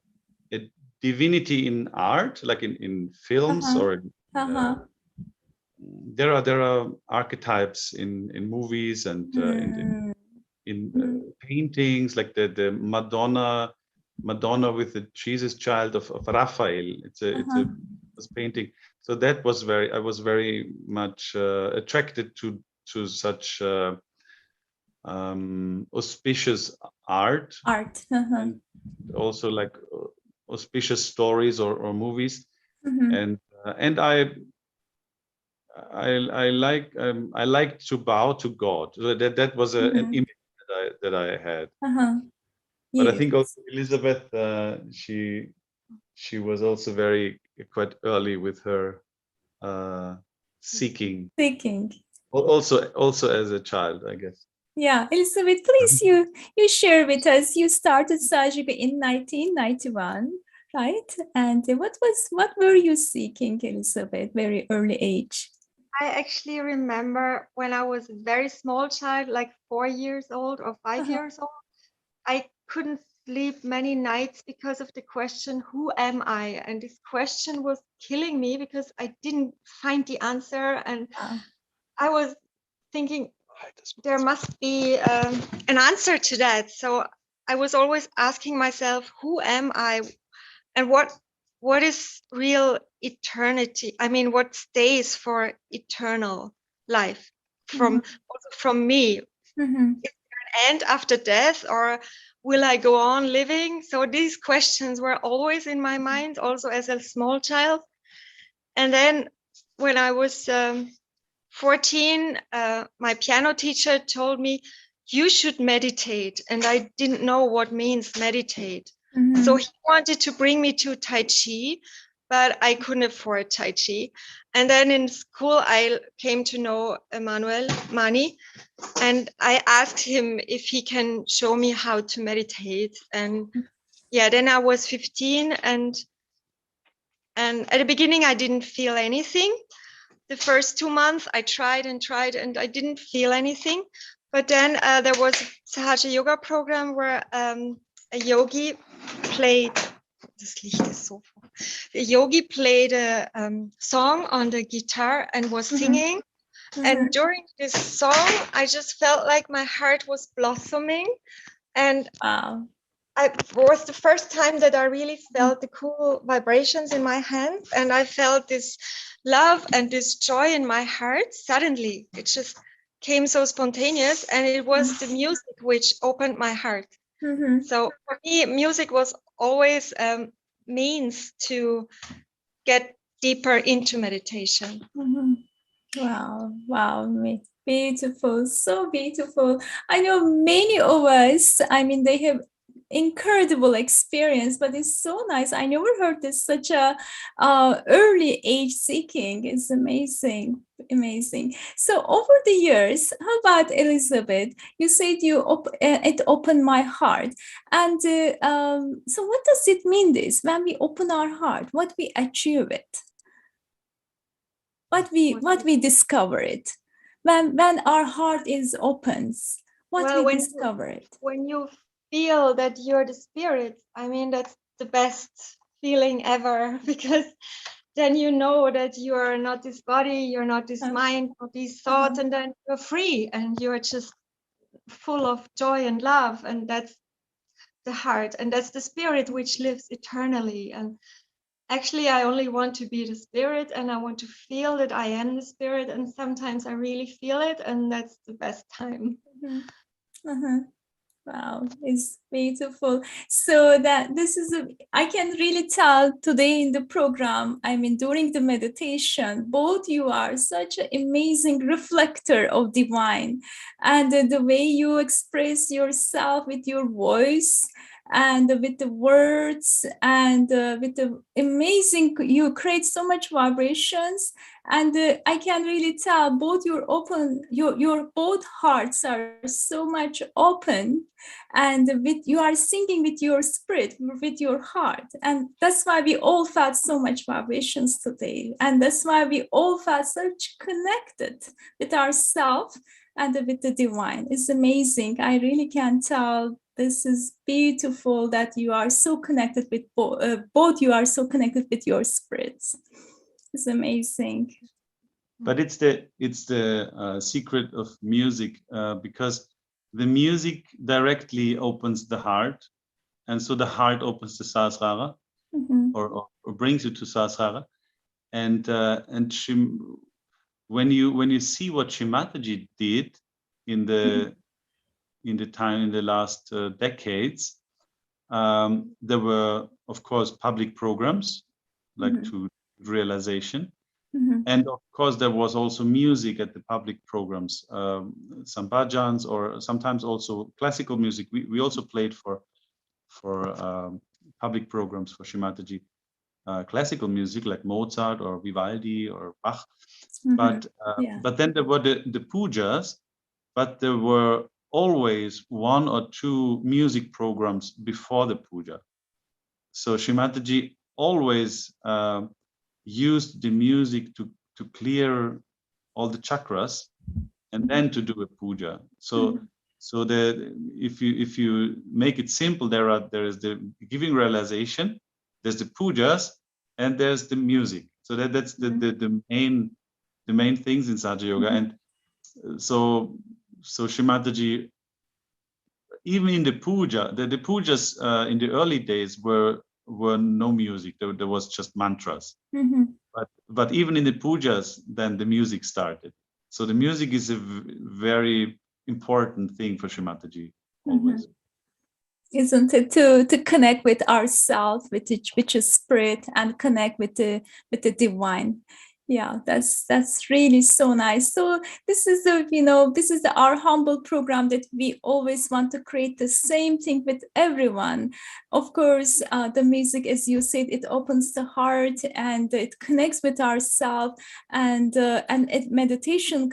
a divinity in art, like in films, or there are archetypes in movies and in paintings, like the Madonna with the Jesus child of Raphael. It's a painting. So that was I was very much attracted to such auspicious art. And also like auspicious stories or movies, and I like to bow to God. So that was an image that I had. But I think also Elisabeth, she was also quite early with her seeking. Also as a child, I guess. Yeah, Elisabeth, please you share with us. You started Sahaja in 1991, right? And what were you seeking, Elisabeth? Very early age. I actually remember when I was a very small child, like 4 years old or 5 years old, I couldn't sleep many nights because of the question, who am I? And this question was killing me because I didn't find the answer. And I was thinking there must be an answer to that. So I was always asking myself, who am I, and what is real eternity? I mean, what stays for eternal life from also from me? Mhm. Is there an end after death, or will I go on living? So these questions were always in my mind, also as a small child. And then when I was 14, my piano teacher told me, you should meditate. And I didn't know what means meditate. So he wanted to bring me to Tai Chi, but I couldn't afford Tai Chi. And then in school, I came to know Emanuel Mani, and I asked him if he can show me how to meditate. And yeah, then I was 15, and at the beginning, I didn't feel anything. The first 2 months, I tried and I didn't feel anything. But then there was a Sahaja yoga program where a yogi played. Das Licht ist so. The yogi played a song on the guitar and was singing. And during this song, I just felt like my heart was blossoming, and Wow. it was the first time that I really felt the cool vibrations in my hands, and I felt this love and this joy in my heart. Suddenly, it just came so spontaneous, and it was the music which opened my heart. So for me, music was always means to get deeper into meditation. Wow, wow, beautiful, so beautiful. I know many of us, I mean, they have incredible experience, but it's so nice. I never heard this such a early age seeking. It's amazing, amazing. So over the years, how about Elisabeth? You said it opened my heart, and so what does it mean? This when we open our heart, what we achieve it? What we discover it when our heart is opens, we discover it. When you feel that you're the spirit, I mean, that's the best feeling ever, because then you know that you are not this body, you're not this mind, not these thoughts, and then you're free and you're just full of joy and love, and that's the heart, and that's the spirit which lives eternally. And actually, I only want to be the spirit, and I want to feel that I am the spirit, and sometimes I really feel it, and that's the best time. Wow, it's beautiful. So that this is I can really tell today in the program, I mean, during the meditation, both you are such an amazing reflector of divine, and the way you express yourself with your voice and with the words and with the amazing, you create so much vibrations, and I can really tell both your both hearts are so much open, and you are singing with your spirit, with your heart, and that's why we all felt so much vibrations today, and that's why we all felt such connected with ourselves and with the divine. It's amazing. I really can tell. This is beautiful that you are so connected with both. You are so connected with your spirits. It's amazing. But it's the secret of music, because the music directly opens the heart, and so the heart opens the Sahasrara, or brings you to Sahasrara, and when you see what Shimataji did in the last decades, there were, of course, public programs like to realization. And of course, there was also music at the public programs, some bhajans, or sometimes also classical music. We also played for public programs for Shimataji, classical music like Mozart or Vivaldi or Bach. But then there were the pujas, but there were always 1 or 2 music programs before the puja. So Shimataji always used the music to clear all the chakras, and then to do a puja. So if you make it simple, there is the giving realization, there's the pujas, and there's the music. So that's the main things in Sahaja Yoga. And so Shimataji even in the puja, the pujas in the early days were no music. There was just mantras. Mm-hmm. But even in the pujas, then the music started. So the music is a very important thing for Shri Mataji always. Mm-hmm. Isn't it, to connect with ourselves, with the spirit, and connect with the divine? Yeah, that's really so nice. So this is our humble program that we always want to create the same thing with everyone. Of course, the music, as you said, it opens the heart and it connects with ourselves, and meditation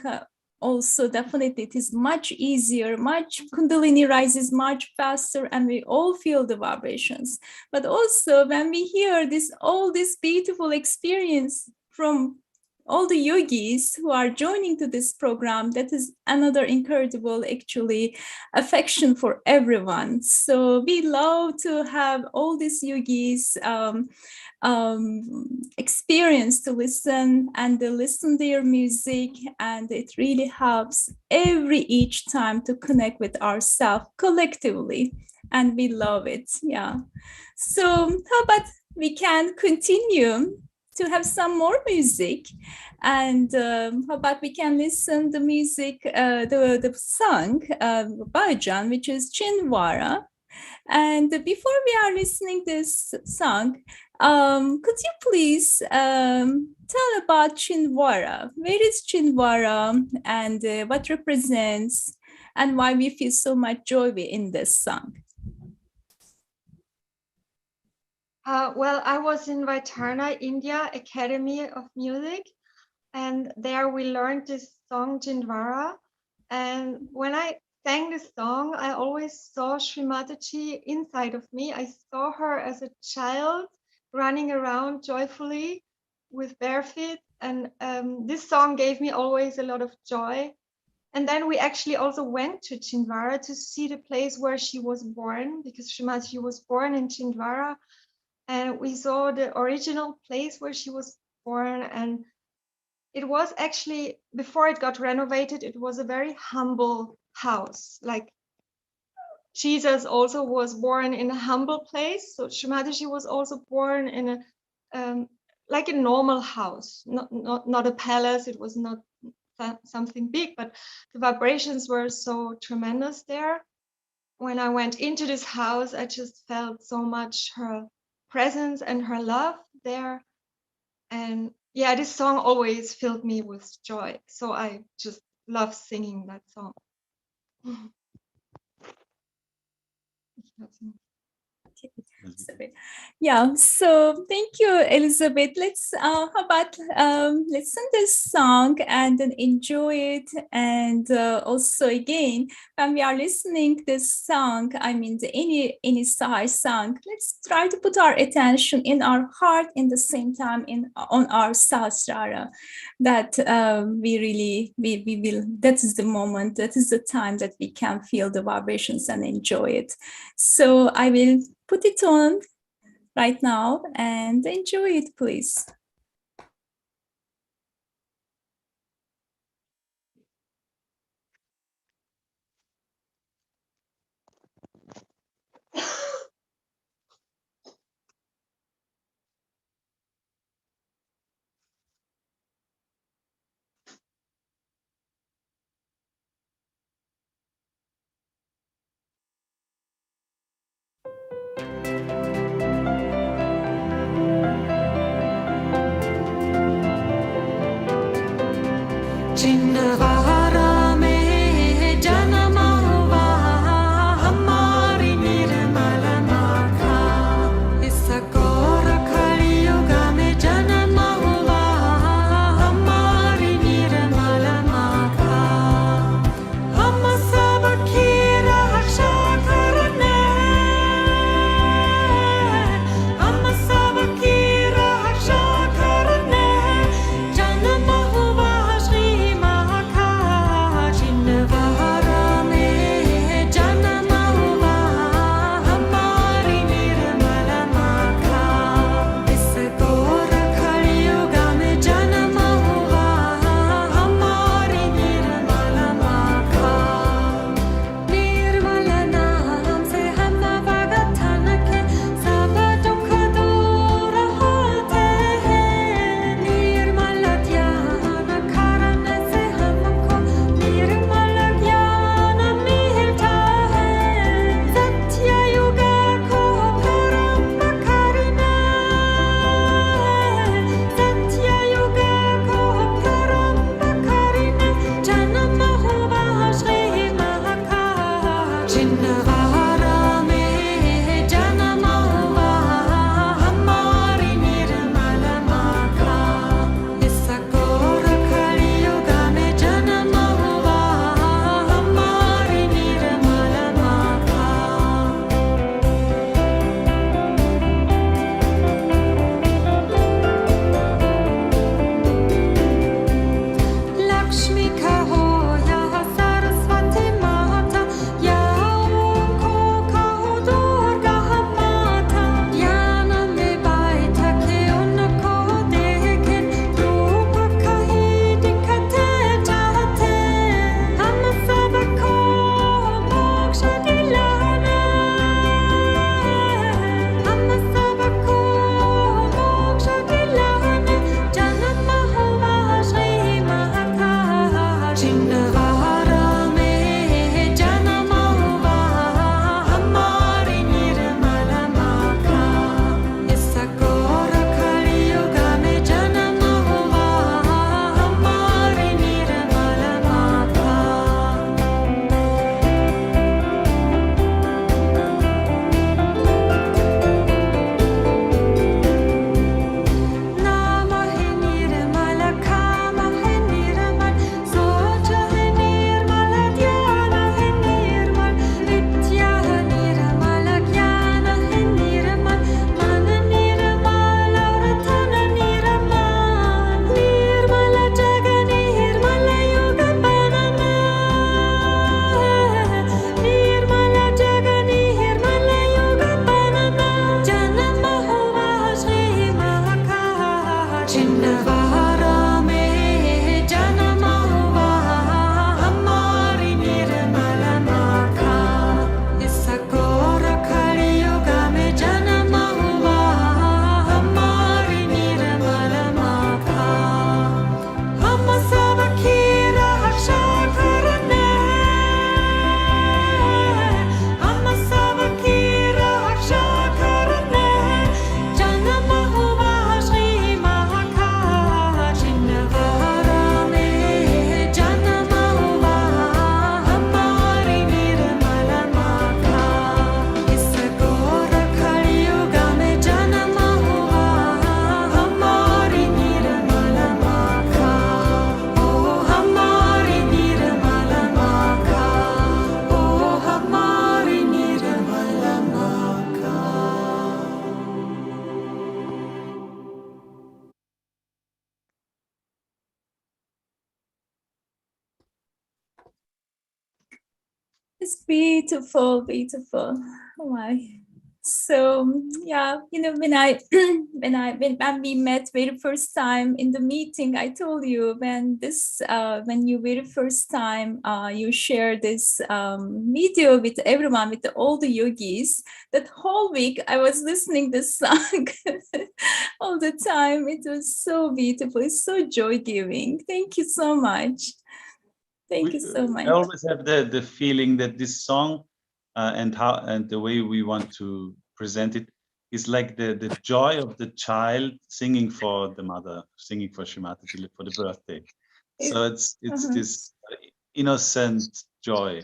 also definitely it is much easier, much Kundalini rises much faster, and we all feel the vibrations. But also when we hear all this beautiful experience from all the yogis who are joining to this program, that is another incredible actually affection for everyone. So we love to have all these yogis experience to listen, and they listen their music, and it really helps each time to connect with ourselves collectively, and we love it. Yeah. So how about we can continue to have some more music, and how about we can listen the music, the song Bhajan, which is Chinwara. And before we are listening this song, could you please tell about Chinwara? Where is Chinwara, and what represents, and why we feel so much joy in this song? Well, I was in Vaitarna, India, Academy of Music, and there we learned this song Chinwara. And when I sang this song, I always saw Sri Mataji inside of me. I saw her as a child running around joyfully with bare feet, and this song gave me always a lot of joy. And then we actually also went to Chinwara to see the place where she was born, because Sri Mataji was born in Chinwara. And we saw the original place where she was born. And it was actually, before it got renovated, it was a very humble house. Like Jesus also was born in a humble place. So Sri Mataji was also born in a like a normal house, not a palace. It was not something big, but the vibrations were so tremendous there. When I went into this house, I just felt so much her presence and her love there. And yeah, this song always filled me with joy. So I just love singing that song. Yeah, so thank you, Elisabeth. Let's how about listen this song and then enjoy it. And also again, when we are listening this song, I mean any Sahaj song, let's try to put our attention in our heart in the same time on our Sahasrara. That we will. That is the moment. That is the time that we can feel the vibrations and enjoy it. So I will put it on right now and enjoy it, please. It's beautiful, beautiful. Oh my. So yeah, when we met very first time in the meeting, I told you when you very first time you share this video with everyone, with all the yogis, that whole week I was listening this song all the time. It was so beautiful. It's so joy giving. Thank you so much. Thank you so much. I always have the feeling that this song and the way we want to present it is like the joy of the child singing for the mother, singing for Shrimataji for the birthday. So it's this innocent joy.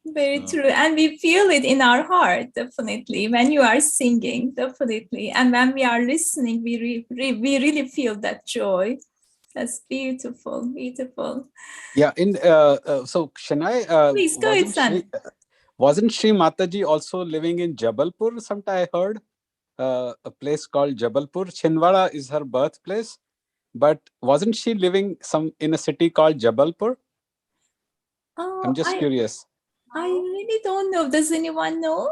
Very true. And we feel it in our heart, definitely, when you are singing, definitely. And when we are listening, we really feel that joy. That's beautiful, beautiful. Yeah. So Shanai, please go ahead, wasn't Shri Mataji also living in Jabalpur? Sometime I heard a place called Jabalpur. Chinwara is her birthplace, but wasn't she living in a city called Jabalpur? Oh, I'm just curious. I really don't know. Does anyone know?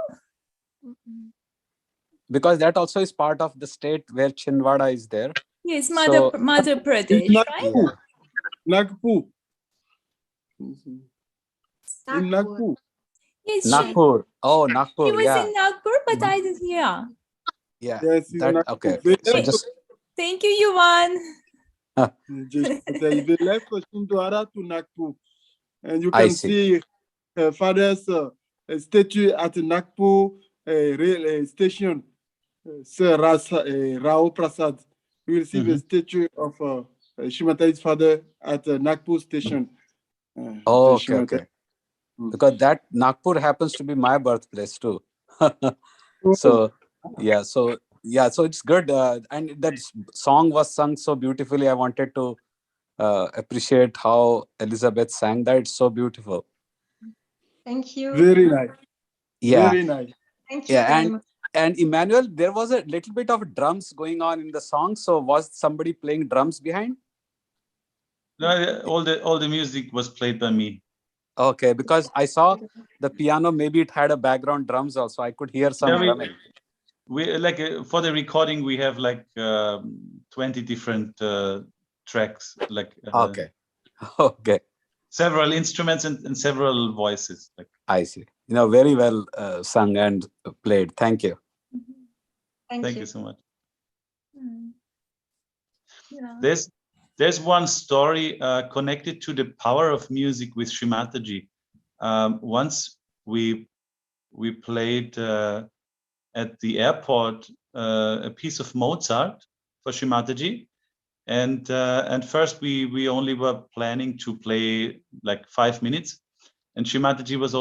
Because that also is part of the state where Chinwara is there. Yes, Madhya Pradesh, right? Yeah. Nagpur. In Nagpur. Yes, Nagpur. Oh, Nagpur. He was in Nagpur, but I didn't hear. Yeah. Yes, okay. So just... Thank you, Yuvan. They left Chinwara to Nagpur. And you can see father's statue at Nagpur rail station. Sir Rao Prasad. You will see the statue of Shrimataji's father at Nagpur station. Okay. Because that Nagpur happens to be my birthplace too. So it's good. And that song was sung so beautifully. I wanted to appreciate how Elisabeth sang that. It's so beautiful. Thank you. Very nice. Yeah. Very nice. Thank you very much. And Emanuel, there was a little bit of drums going on in the song. So was somebody playing drums behind? No, all the music was played by me. Okay, because I saw the piano. Maybe it had a background drums also. I could hear some drumming. We like for the recording we have like 20 different tracks, like okay. Several instruments and several voices. I see. Very well sung and played. Thank you. Thank you so much. Yeah. There's one story connected to the power of music with Shrimataji. Once we played at the airport a piece of Mozart for Shrimataji, and first we only were planning to play like 5 minutes, and Shrimataji was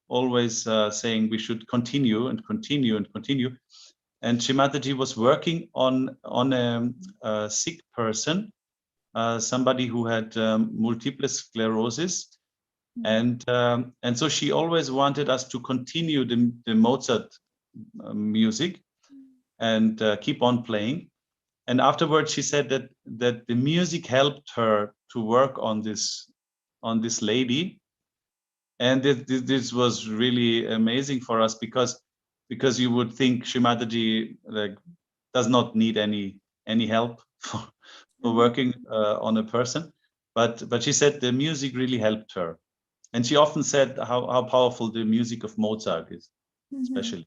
always saying we should continue and continue and continue. And Shrimataji was working on a sick person, somebody who had multiple sclerosis, and so she always wanted us to continue the Mozart music and keep on playing. And afterwards, she said that the music helped her to work on this lady, and this was really amazing for us because you would think Shrimataji like does not need any help for working on a person, but she said the music really helped her, and she often said how powerful the music of Mozart is, especially.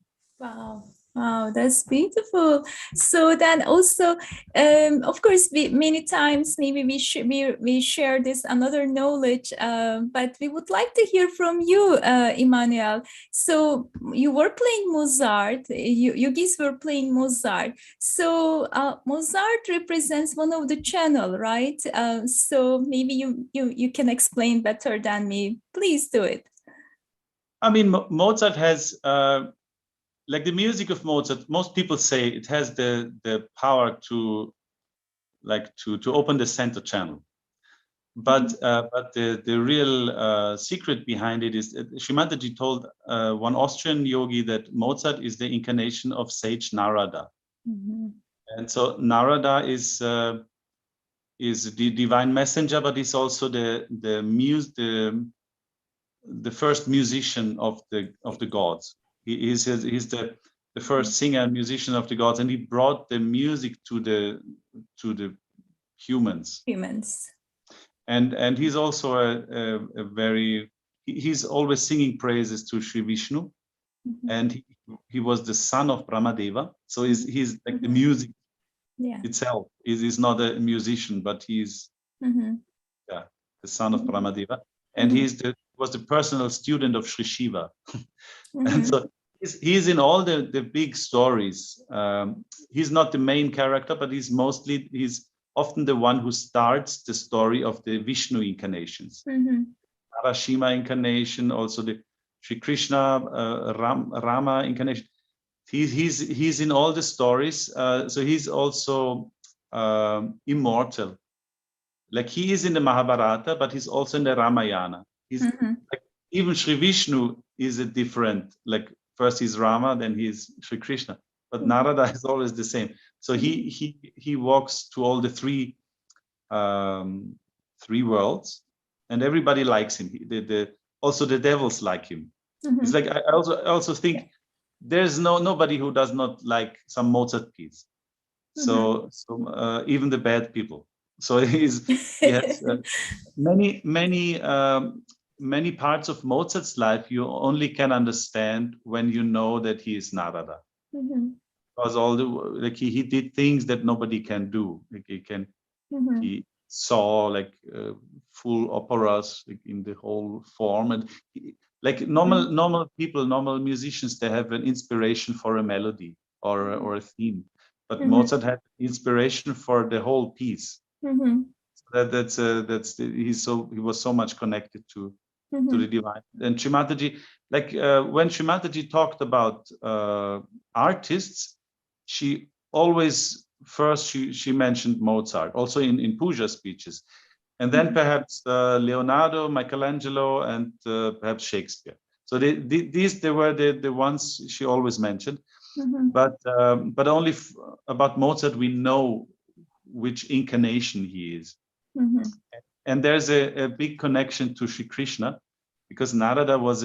Wow, that's beautiful. So then also, of course, many times maybe we share this another knowledge, but we would like to hear from you, Emanuel. So you were playing Mozart, yogis were playing Mozart. So Mozart represents one of the channel, right? So maybe you can explain better than me. Please do it. I mean, Mozart has. Like the music of Mozart, most people say it has the power to open the center channel, but the real secret behind it is Shrimataji told one Austrian yogi that Mozart is the incarnation of sage Narada, and so Narada is the divine messenger, but is also the the first musician of the gods. He's the first singer and musician of the gods, and he brought the music to the humans. And he's also a very, he's always singing praises to Sri Vishnu, and he was the son of Brahmadeva, so he's like the music itself. He's not a musician, but he's the son of Brahmadeva, and he was the personal student of Sri Shiva. And so he's in all the big stories. He's not the main character, but he's often the one who starts the story of the Vishnu incarnations. Narashima incarnation, also the Sri Krishna, Rama incarnation. He's in all the stories, so he's also immortal. Like he is in the Mahabharata, but he's also in the Ramayana. He's like, even Sri Vishnu is a different, like first he's Rama, then he's Sri Krishna, but Narada is always the same. So he walks to all the three worlds, and everybody likes him. Also the devils like him. It's like I also think there's nobody who does not like some Mozart piece. So even the bad people. So he has many parts of Mozart's life you only can understand when you know that he is Narada. Because he did things that nobody can do. Like he saw like full operas like, in the whole form, and normal people, normal musicians, they have an inspiration for a melody or a theme, but Mozart had inspiration for the whole piece. He was so much connected to the divine. And Shri Mataji, like when Shri Mataji talked about artists, she always first she mentioned Mozart, also in puja speeches, and then perhaps Leonardo, Michelangelo, and perhaps Shakespeare. So these were the ones she always mentioned. But only about Mozart we know which incarnation he is. And there's a big connection to Sri Krishna, because Narada was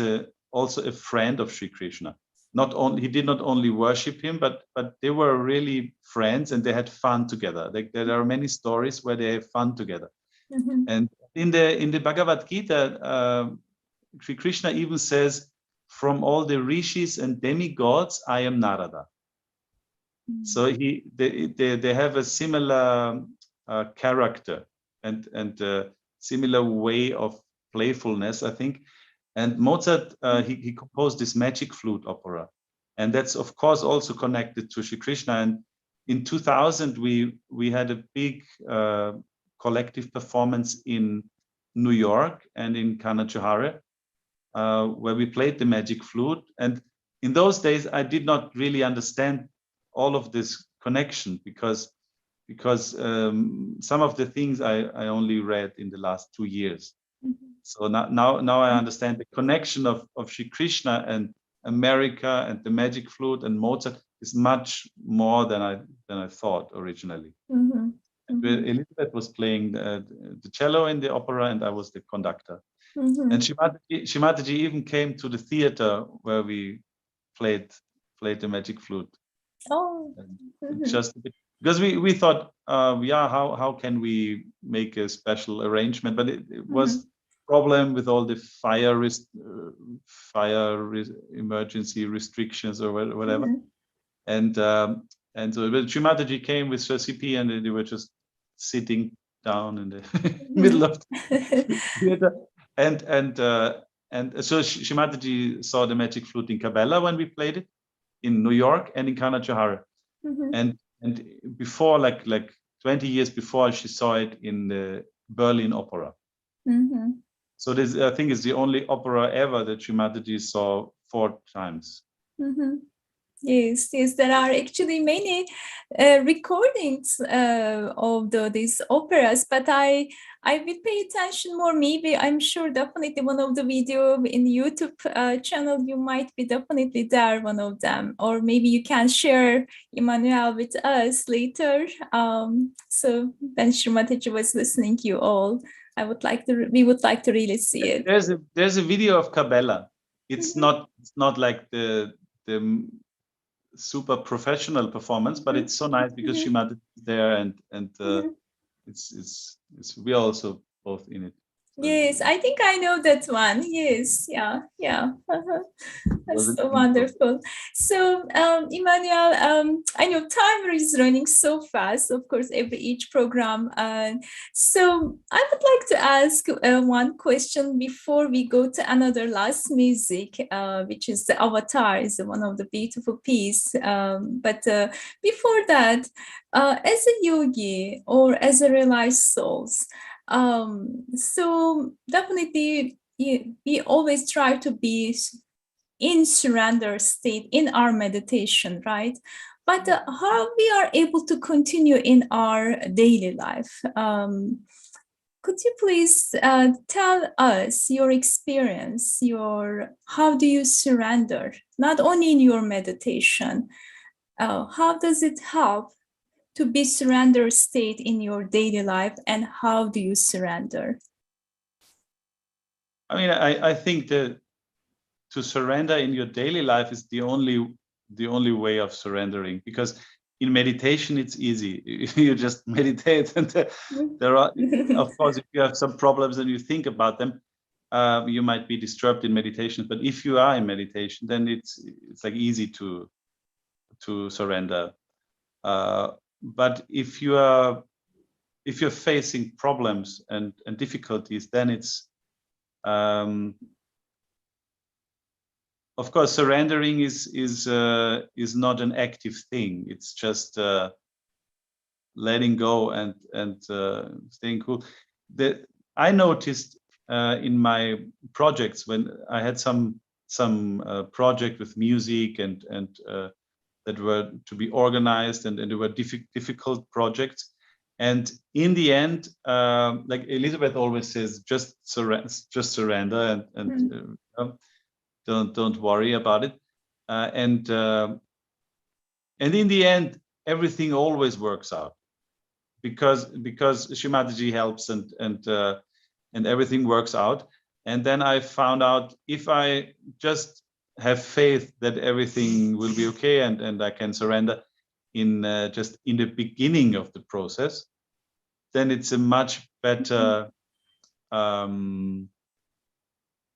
also a friend of Sri Krishna. He did not only worship him, but they were really friends, and they had fun together. Like there are many stories where they have fun together. And in the Bhagavad Gita, Sri Krishna even says, "From all the rishis and demigods, I am Narada." So they have a similar character and similar way of playfulness, I think. And Mozart, he composed this Magic Flute opera, and that's of course also connected to Sri Krishna. And in 2000, we had a big collective performance in New York and in Chinwara, where we played the Magic Flute. And in those days, I did not really understand all of this connection, because some of the things I only read in the last 2 years. So now I understand the connection of Sri Krishna and America and the Magic Flute and Mozart is much more than I thought originally. Elisabeth was playing the cello in the opera, and I was the conductor. And Shri Mataji even came to the theater where we played the Magic Flute. Just a bit, because we thought, how can we make a special arrangement? But it was problem with all the fire emergency restrictions or whatever. And so Shri Mataji came with CP, and they were just sitting down in the middle of the theater. And so Shri Mataji saw the Magic Flute in Cabela when we played it in New York and in Chinwara. And before, like 20 years before, she saw it in the Berlin Opera. So this, I think, is the only opera ever that Shri Mataji saw 4 times. Yes, there are actually many recordings of these operas, but I will pay attention more. Maybe I'm sure definitely one of the video in YouTube channel, you might be definitely there, one of them, or maybe you can share Emanuel with us later. So when Shri Mataji was listening, you all we would like to really see it. There's a video of Cabela. It's not like the super professional performance, but it's so nice because Shimada is there and it's we are also both in it. Yes, I think I know that one. Yes, yeah. That's so wonderful. So, Emanuel, I know time is running so fast, of course, each program. So I would like to ask one question before we go to another last music, which is the Avatar, is one of the beautiful piece. But before that, as a yogi or as a realized souls, so definitely we always try to be in surrender state in our meditation, right? But how we are able to continue in our daily life? Could you please tell us your experience, how do you surrender, not only in your meditation, how does it help to be surrender state in your daily life, and how do you surrender? I mean, I think that to surrender in your daily life is the only way of surrendering, because in meditation it's easy. You just meditate, and there are, of course, if you have some problems and you think about them, you might be disturbed in meditation. But if you are in meditation, then it's like easy to surrender. But if you're facing problems and difficulties, then it's of course, surrendering is not an active thing. It's just letting go and staying cool. I noticed in my projects, when I had some project with music and that were to be organized, and they were difficult projects. And in the end, like Elisabeth always says, just surrender and don't worry about it. And in the end, everything always works out, because Shimadaji helps and everything works out. And then I found out, if I just have faith that everything will be okay and I can surrender just in the beginning of the process, then it's a much better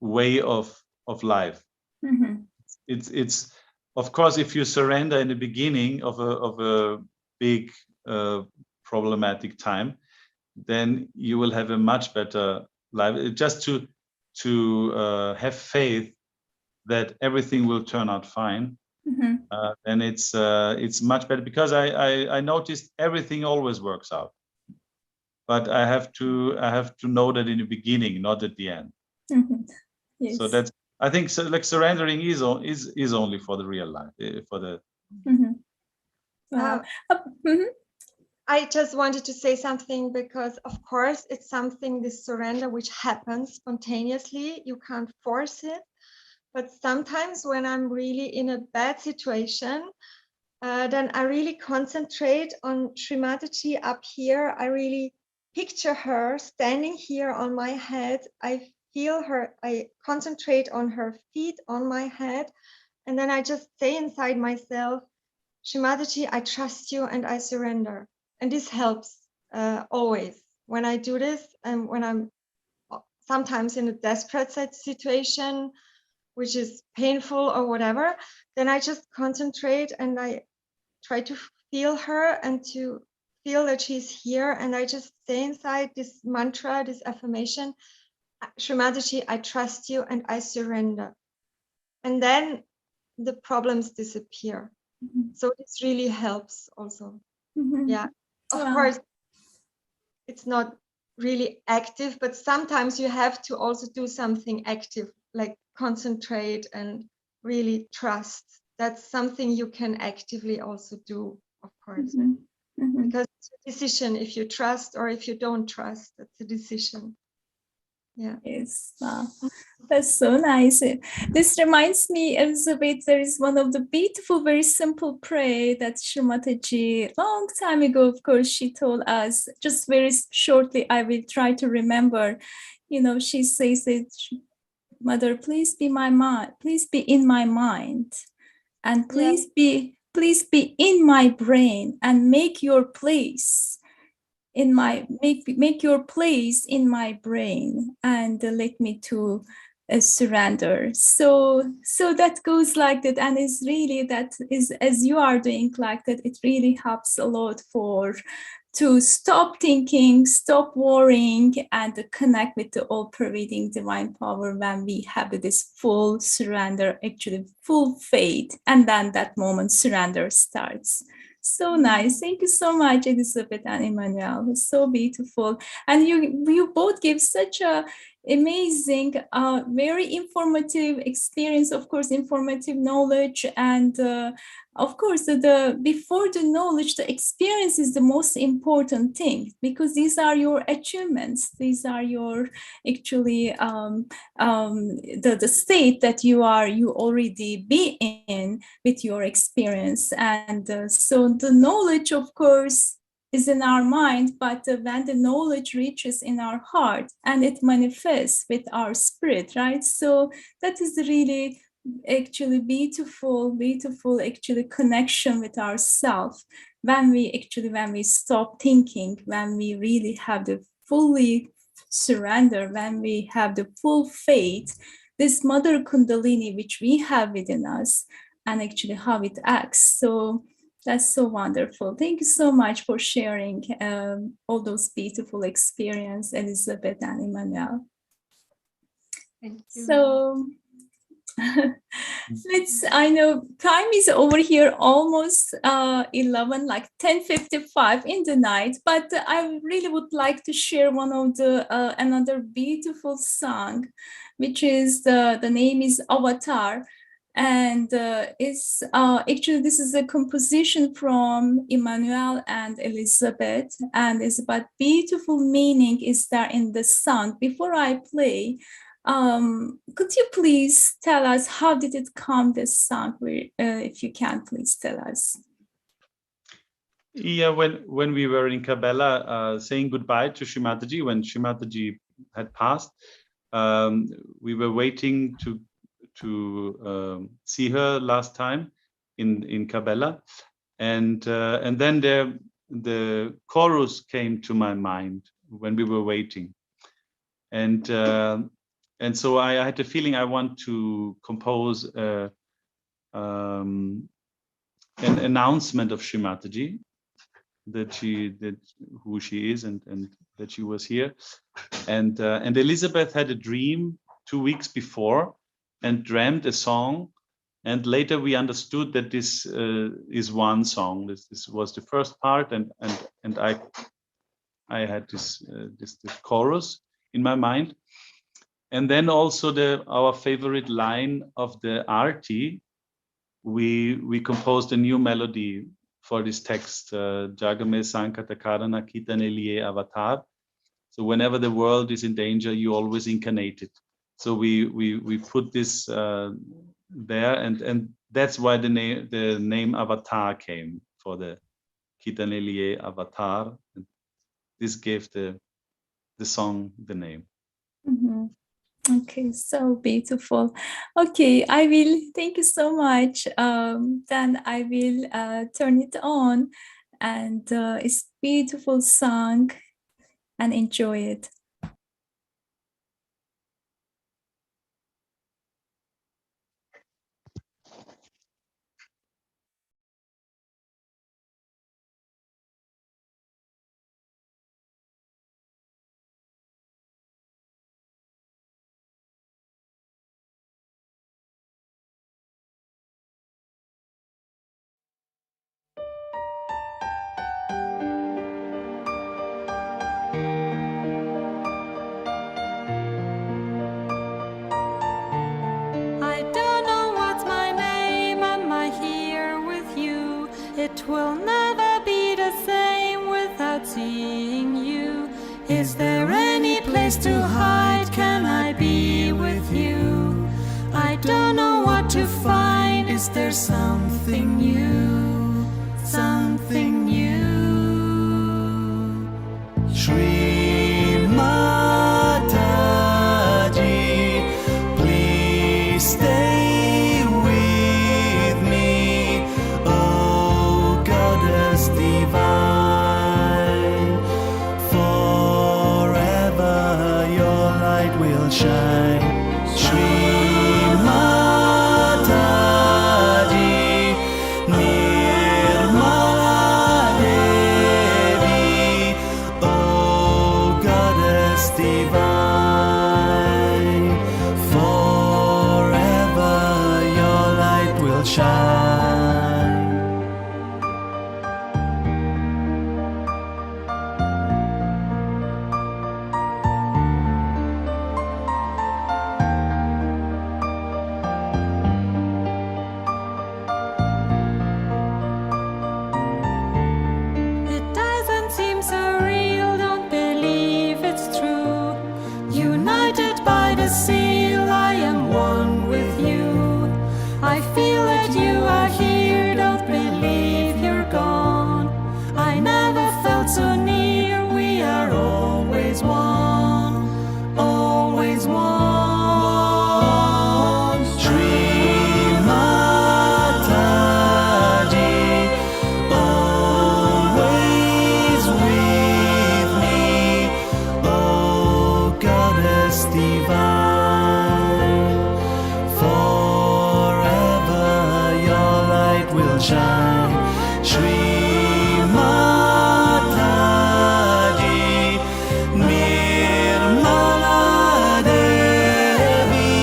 way of life. It's of course, if you surrender in the beginning of a big problematic time, then you will have a much better life. Just to have faith that everything will turn out fine, then it's much better, because I noticed everything always works out. But I have to know that in the beginning, not at the end. Yes. So that's, I think, so like surrendering is only for the real life, for the. I just wanted to say something, because of course it's something, this surrender, which happens spontaneously. You can't force it. But sometimes when I'm really in a bad situation, then I really concentrate on Srimataji up here. I really picture her standing here on my head. I feel her, I concentrate on her feet on my head. And then I just say inside myself, Srimataji, I trust you and I surrender. And this helps always when I do this, and when I'm sometimes in a desperate situation, which is painful or whatever, then I just concentrate and I try to feel her and to feel that she's here. And I just say inside this mantra, this affirmation, Srimataji, I trust you and I surrender. And then the problems disappear. So this really helps also. Yeah, of course, it's not really active, but sometimes you have to also do something active, like concentrate and really trust. That's something you can actively also do, of course, because it's a decision if you trust or if you don't trust. That's a decision. Yeah. Yes. Wow. That's so nice. This reminds me, Elisabeth, there is one of the beautiful, very simple prayer that Shri Mataji, long time ago, of course, she told us. Just very shortly, I will try to remember. You know, she says it, Mother, please be my mind, please be in my mind, and please be in my brain, and make your place in my make your place in my brain, and let me to surrender. So that goes like that, and it's really, that is, as you are doing like that, it really helps a lot to stop thinking, stop worrying, and to connect with the all-pervading divine power when we have this full surrender, actually full faith, and then that moment surrender starts. So nice. Thank you so much, Elisabeth and Emanuel. It's so beautiful. And you both give such a amazing, very informative experience, of course, informative knowledge. And of course, before the knowledge, the experience is the most important thing, because these are your achievements. These are your, actually, the state that you already be in with your experience. And so the knowledge, of course, is in our mind, but when the knowledge reaches in our heart and it manifests with our spirit, right? So that is really actually beautiful actually connection with ourselves, when we stop thinking, when we really have the fully surrender, when we have the full faith, this mother Kundalini which we have within us, and actually how it acts. So that's so wonderful. Thank you so much for sharing all those beautiful experiences, Elisabeth and Emanuel. Thank you. So I know time is over here, almost 11, like 10:55 in the night, but I really would like to share one of the another beautiful song, which is the name is Avatar. And it's actually, this is a composition from Emanuel and Elisabeth, and it's about beautiful meaning is there in the song. Before I play, could you please tell us how did it come, this song? If you can, please tell us. Yeah, when we were in Kabbalah saying goodbye to Shri Mataji, when Shri Mataji had passed, we were waiting to see her last time in Kabbalah, and then the chorus came to my mind when we were waiting, and so I had the feeling I want to compose an announcement of Shri Mataji, who she is, and that she was here, and Elisabeth had a dream 2 weeks before and dreamt a song, and later we understood that this is one song. This was the first part, and I had this chorus in my mind, and then also our favorite line of the Arti. We composed a new melody for this text, Jagame Sankata Karana Kitane Liye Avatar. So whenever the world is in danger, you always incarnate it. So we put this there, and that's why the name Avatar came, for the Kitane Liye Avatar. And this gave the song the name. Mm-hmm. Okay, so beautiful. Okay, I will, thank you so much. Then I will turn it on, and it's beautiful song, and enjoy it. I don't know what's my name, am I here with you? It will never be the same without seeing you. Is there any place to hide? Can there's something new, something new. Shri Mataji, please stay with me, oh Goddess divine. Forever your light will shine. Shri Mataji, Nirmala Devi, oh Goddess divine. Forever your light will shine. It doesn't seem so real, don't believe it's true. United by the seal, I am one with you. I feel that you are here, don't believe you're gone. I never felt so near, we are always one, always one. Shri Mataji, always with me, oh Goddess divine. Forever your light will shine. Shri Mataji, Nirmala Devi,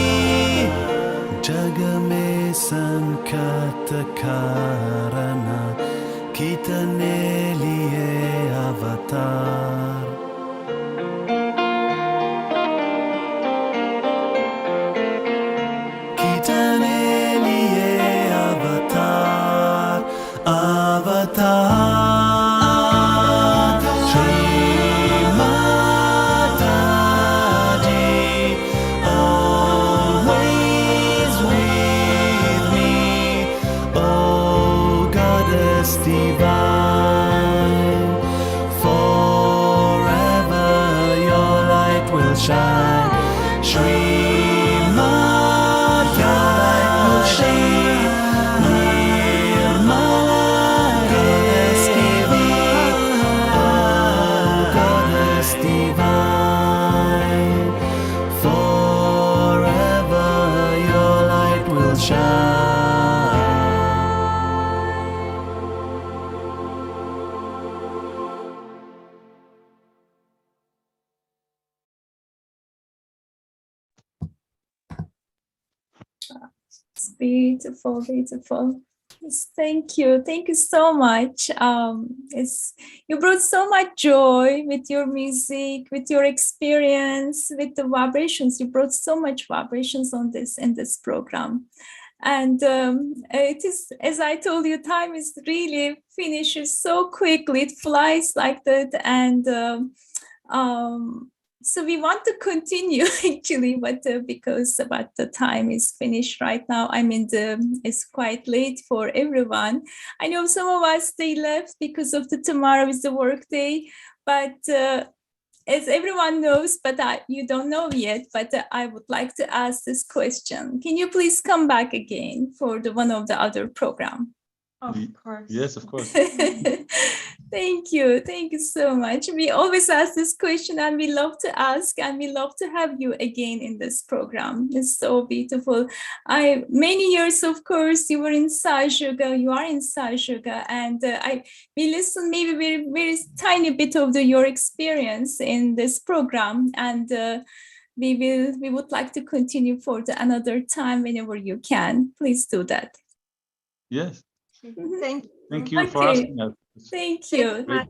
जग में संकट कारण कितने लिए अवतार. कितने लिए अवतार, अवतार. Shri Mataji, always with me, oh Goddess divine. Forever your light will shine. Shri Mataji, your light will shine. Nirmala Goddess divine, oh Goddess divine. Forever your light will shine. It's beautiful, beautiful. Yes, thank you so much. You brought so much joy with your music, with your experience, with the vibrations. You brought so much vibrations in this program, and it is, as I told you, time is really finishes so quickly. It flies like that, and so we want to continue actually, but because the time is finished right now. It's quite late for everyone. I know some of us, they left because of tomorrow is the work day, but as everyone knows, but you don't know yet, but I would like to ask this question. Can you please come back again for one of the other program? Of course. Yes, of course. Thank you so much. We always ask this question, and we love to ask, and we love to have you again in this program. It's so beautiful. Many years, of course, you are in Sahaja, and we listen maybe very, very tiny bit of your experience in this program, and we would like to continue for another time whenever you can. Please do that. Yes. Thank you. Thank you for asking us. Thank you. Great.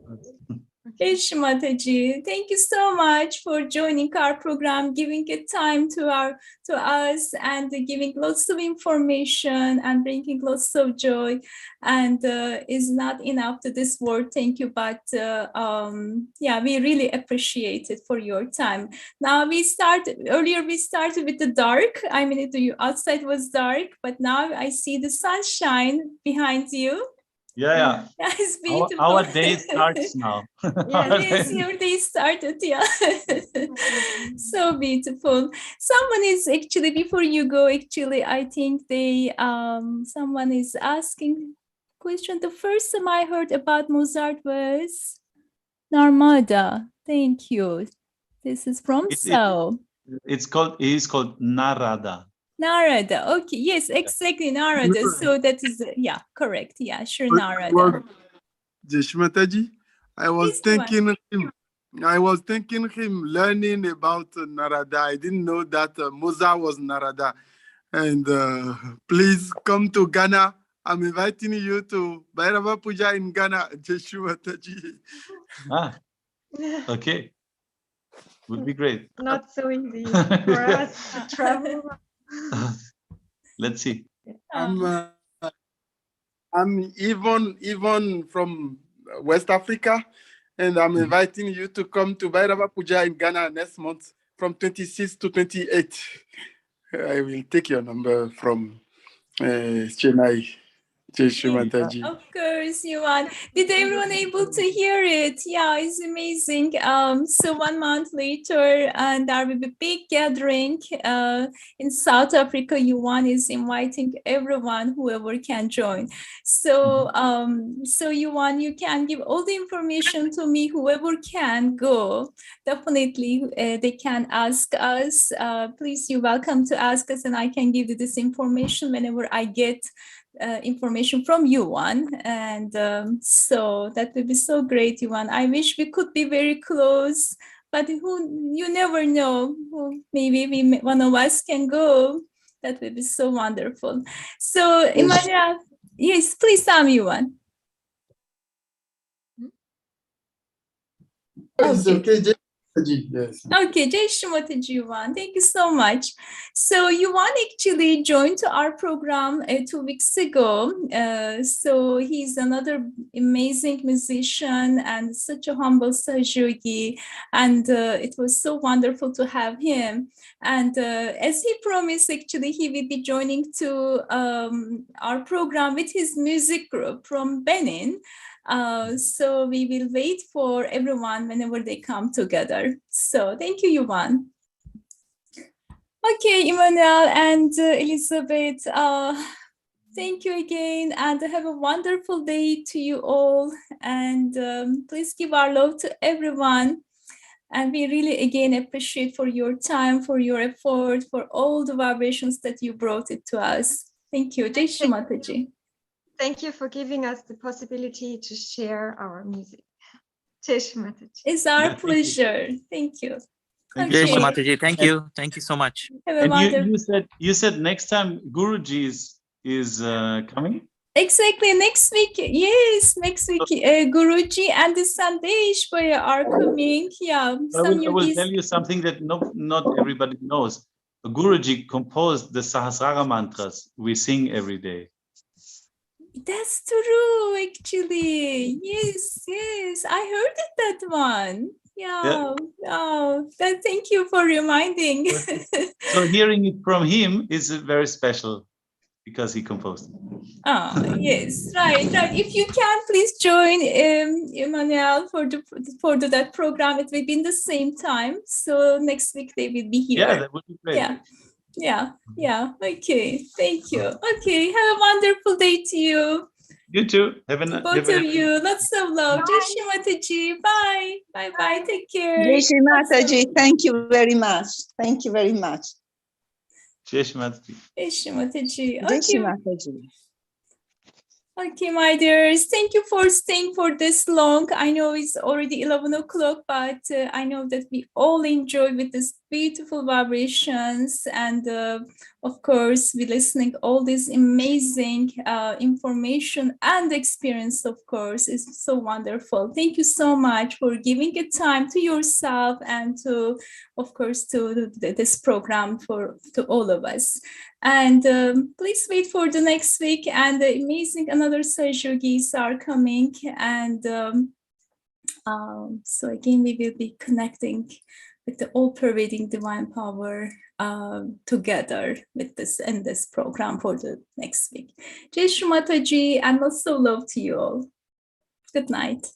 Jai Mataji, thank you so much for joining our program, giving it time to us, and giving lots of information and bringing lots of joy. And is not enough to this word. Thank you, but yeah, we really appreciate it for your time. Now we started with the dark. I mean, outside was dark, but now I see the sunshine behind you. Yeah. That is beautiful. Our day starts now. Yes, your day started. Yeah. So beautiful. Someone is actually, before you go, actually, I think someone is asking question. The first time I heard about Mozart was Narada. Thank you. This is from Sao. It's called Narada. Narada. Okay. Yes, exactly. Narada. So that is, yeah, correct. Yeah, sure. Narada. Mataji, I was thinking him learning about Narada. I didn't know that Mozart was Narada. And please come to Ghana. I'm inviting you to Bhairava Puja in Ghana, Mataji. Okay. Would be great. Not so easy for us to travel. Let's see. I'm even from West Africa, and I'm inviting you to come to Bhairava Puja in Ghana next month from 26 to 28. I will take your number from Chennai. Of course, Yuan. Did everyone able to hear it? Yeah, it's amazing. So 1 month later, and there will be a big gathering in South Africa. Yuan is inviting everyone, whoever can join. So, so Yuan, you can give all the information to me. Whoever can go, definitely they can ask us. Please, you're welcome to ask us, and I can give you this information whenever I get information from Yuan, and so that would be so great, Yuan. I wish we could be very close, but you never know. Maybe one of us can go. That would be so wonderful. So, Emanuel, yes, please tell me, Yuan. Okay. Yes. Okay, Jai Mataji, Yuan. Thank you so much. So Yuan actually joined our program 2 weeks ago. So he's another amazing musician and such a humble Sahaja, and it was so wonderful to have him. And as he promised, actually, he will be joining to our program with his music group from Benin. So we will wait for everyone whenever they come together. So thank you, Yuan. Okay, Emanuel and Elisabeth, thank you again, and have a wonderful day to you all. And please give our love to everyone. And we really, again, appreciate for your time, for your effort, for all the vibrations that you brought it to us. Thank you. Jai Mataji. Thank you for giving us the possibility to share our music. Jai Mataji. It's our pleasure. Thank you. Jai Mataji. Thank you. Thank you so much. And you said next time Guruji is coming? Exactly, next week. Yes, next week Guruji and the Sandesh are coming. Yeah, I will tell you something that not everybody knows. Guruji composed the Sahasrara mantras we sing every day. That's true, actually. Yes, I heard it, that one. Yeah. Oh, thank you for reminding. So hearing it from him is very special because he composed it. Oh, yes, right. If you can, please join Emanuel for that program. It will be in the same time. So next week they will be here. Yeah, that would be great. Yeah. Okay, thank you. Okay, have a wonderful day to you. You too. Both of you. Lots of love. Jai Mataji. Bye. Bye. Take care. Jai Mataji. Thank you very much. Thank you very much. Jai Mataji. Jai Mataji. Jai Mataji. Okay, my dears, thank you for staying for this long. I know it's already 11 o'clock, but I know that we all enjoy with this beautiful vibrations, and of course we're listening all this amazing information and experience. Of course, it's so wonderful. Thank you so much for giving a time to yourself and to, of course, to this program to all of us. And please wait for the next week, and the amazing another Sahajogis are coming, and so again we will be connecting with the all-pervading divine power together with this in this program for the next week. Jai Shri Mataji, and lots of love to you all. Good night.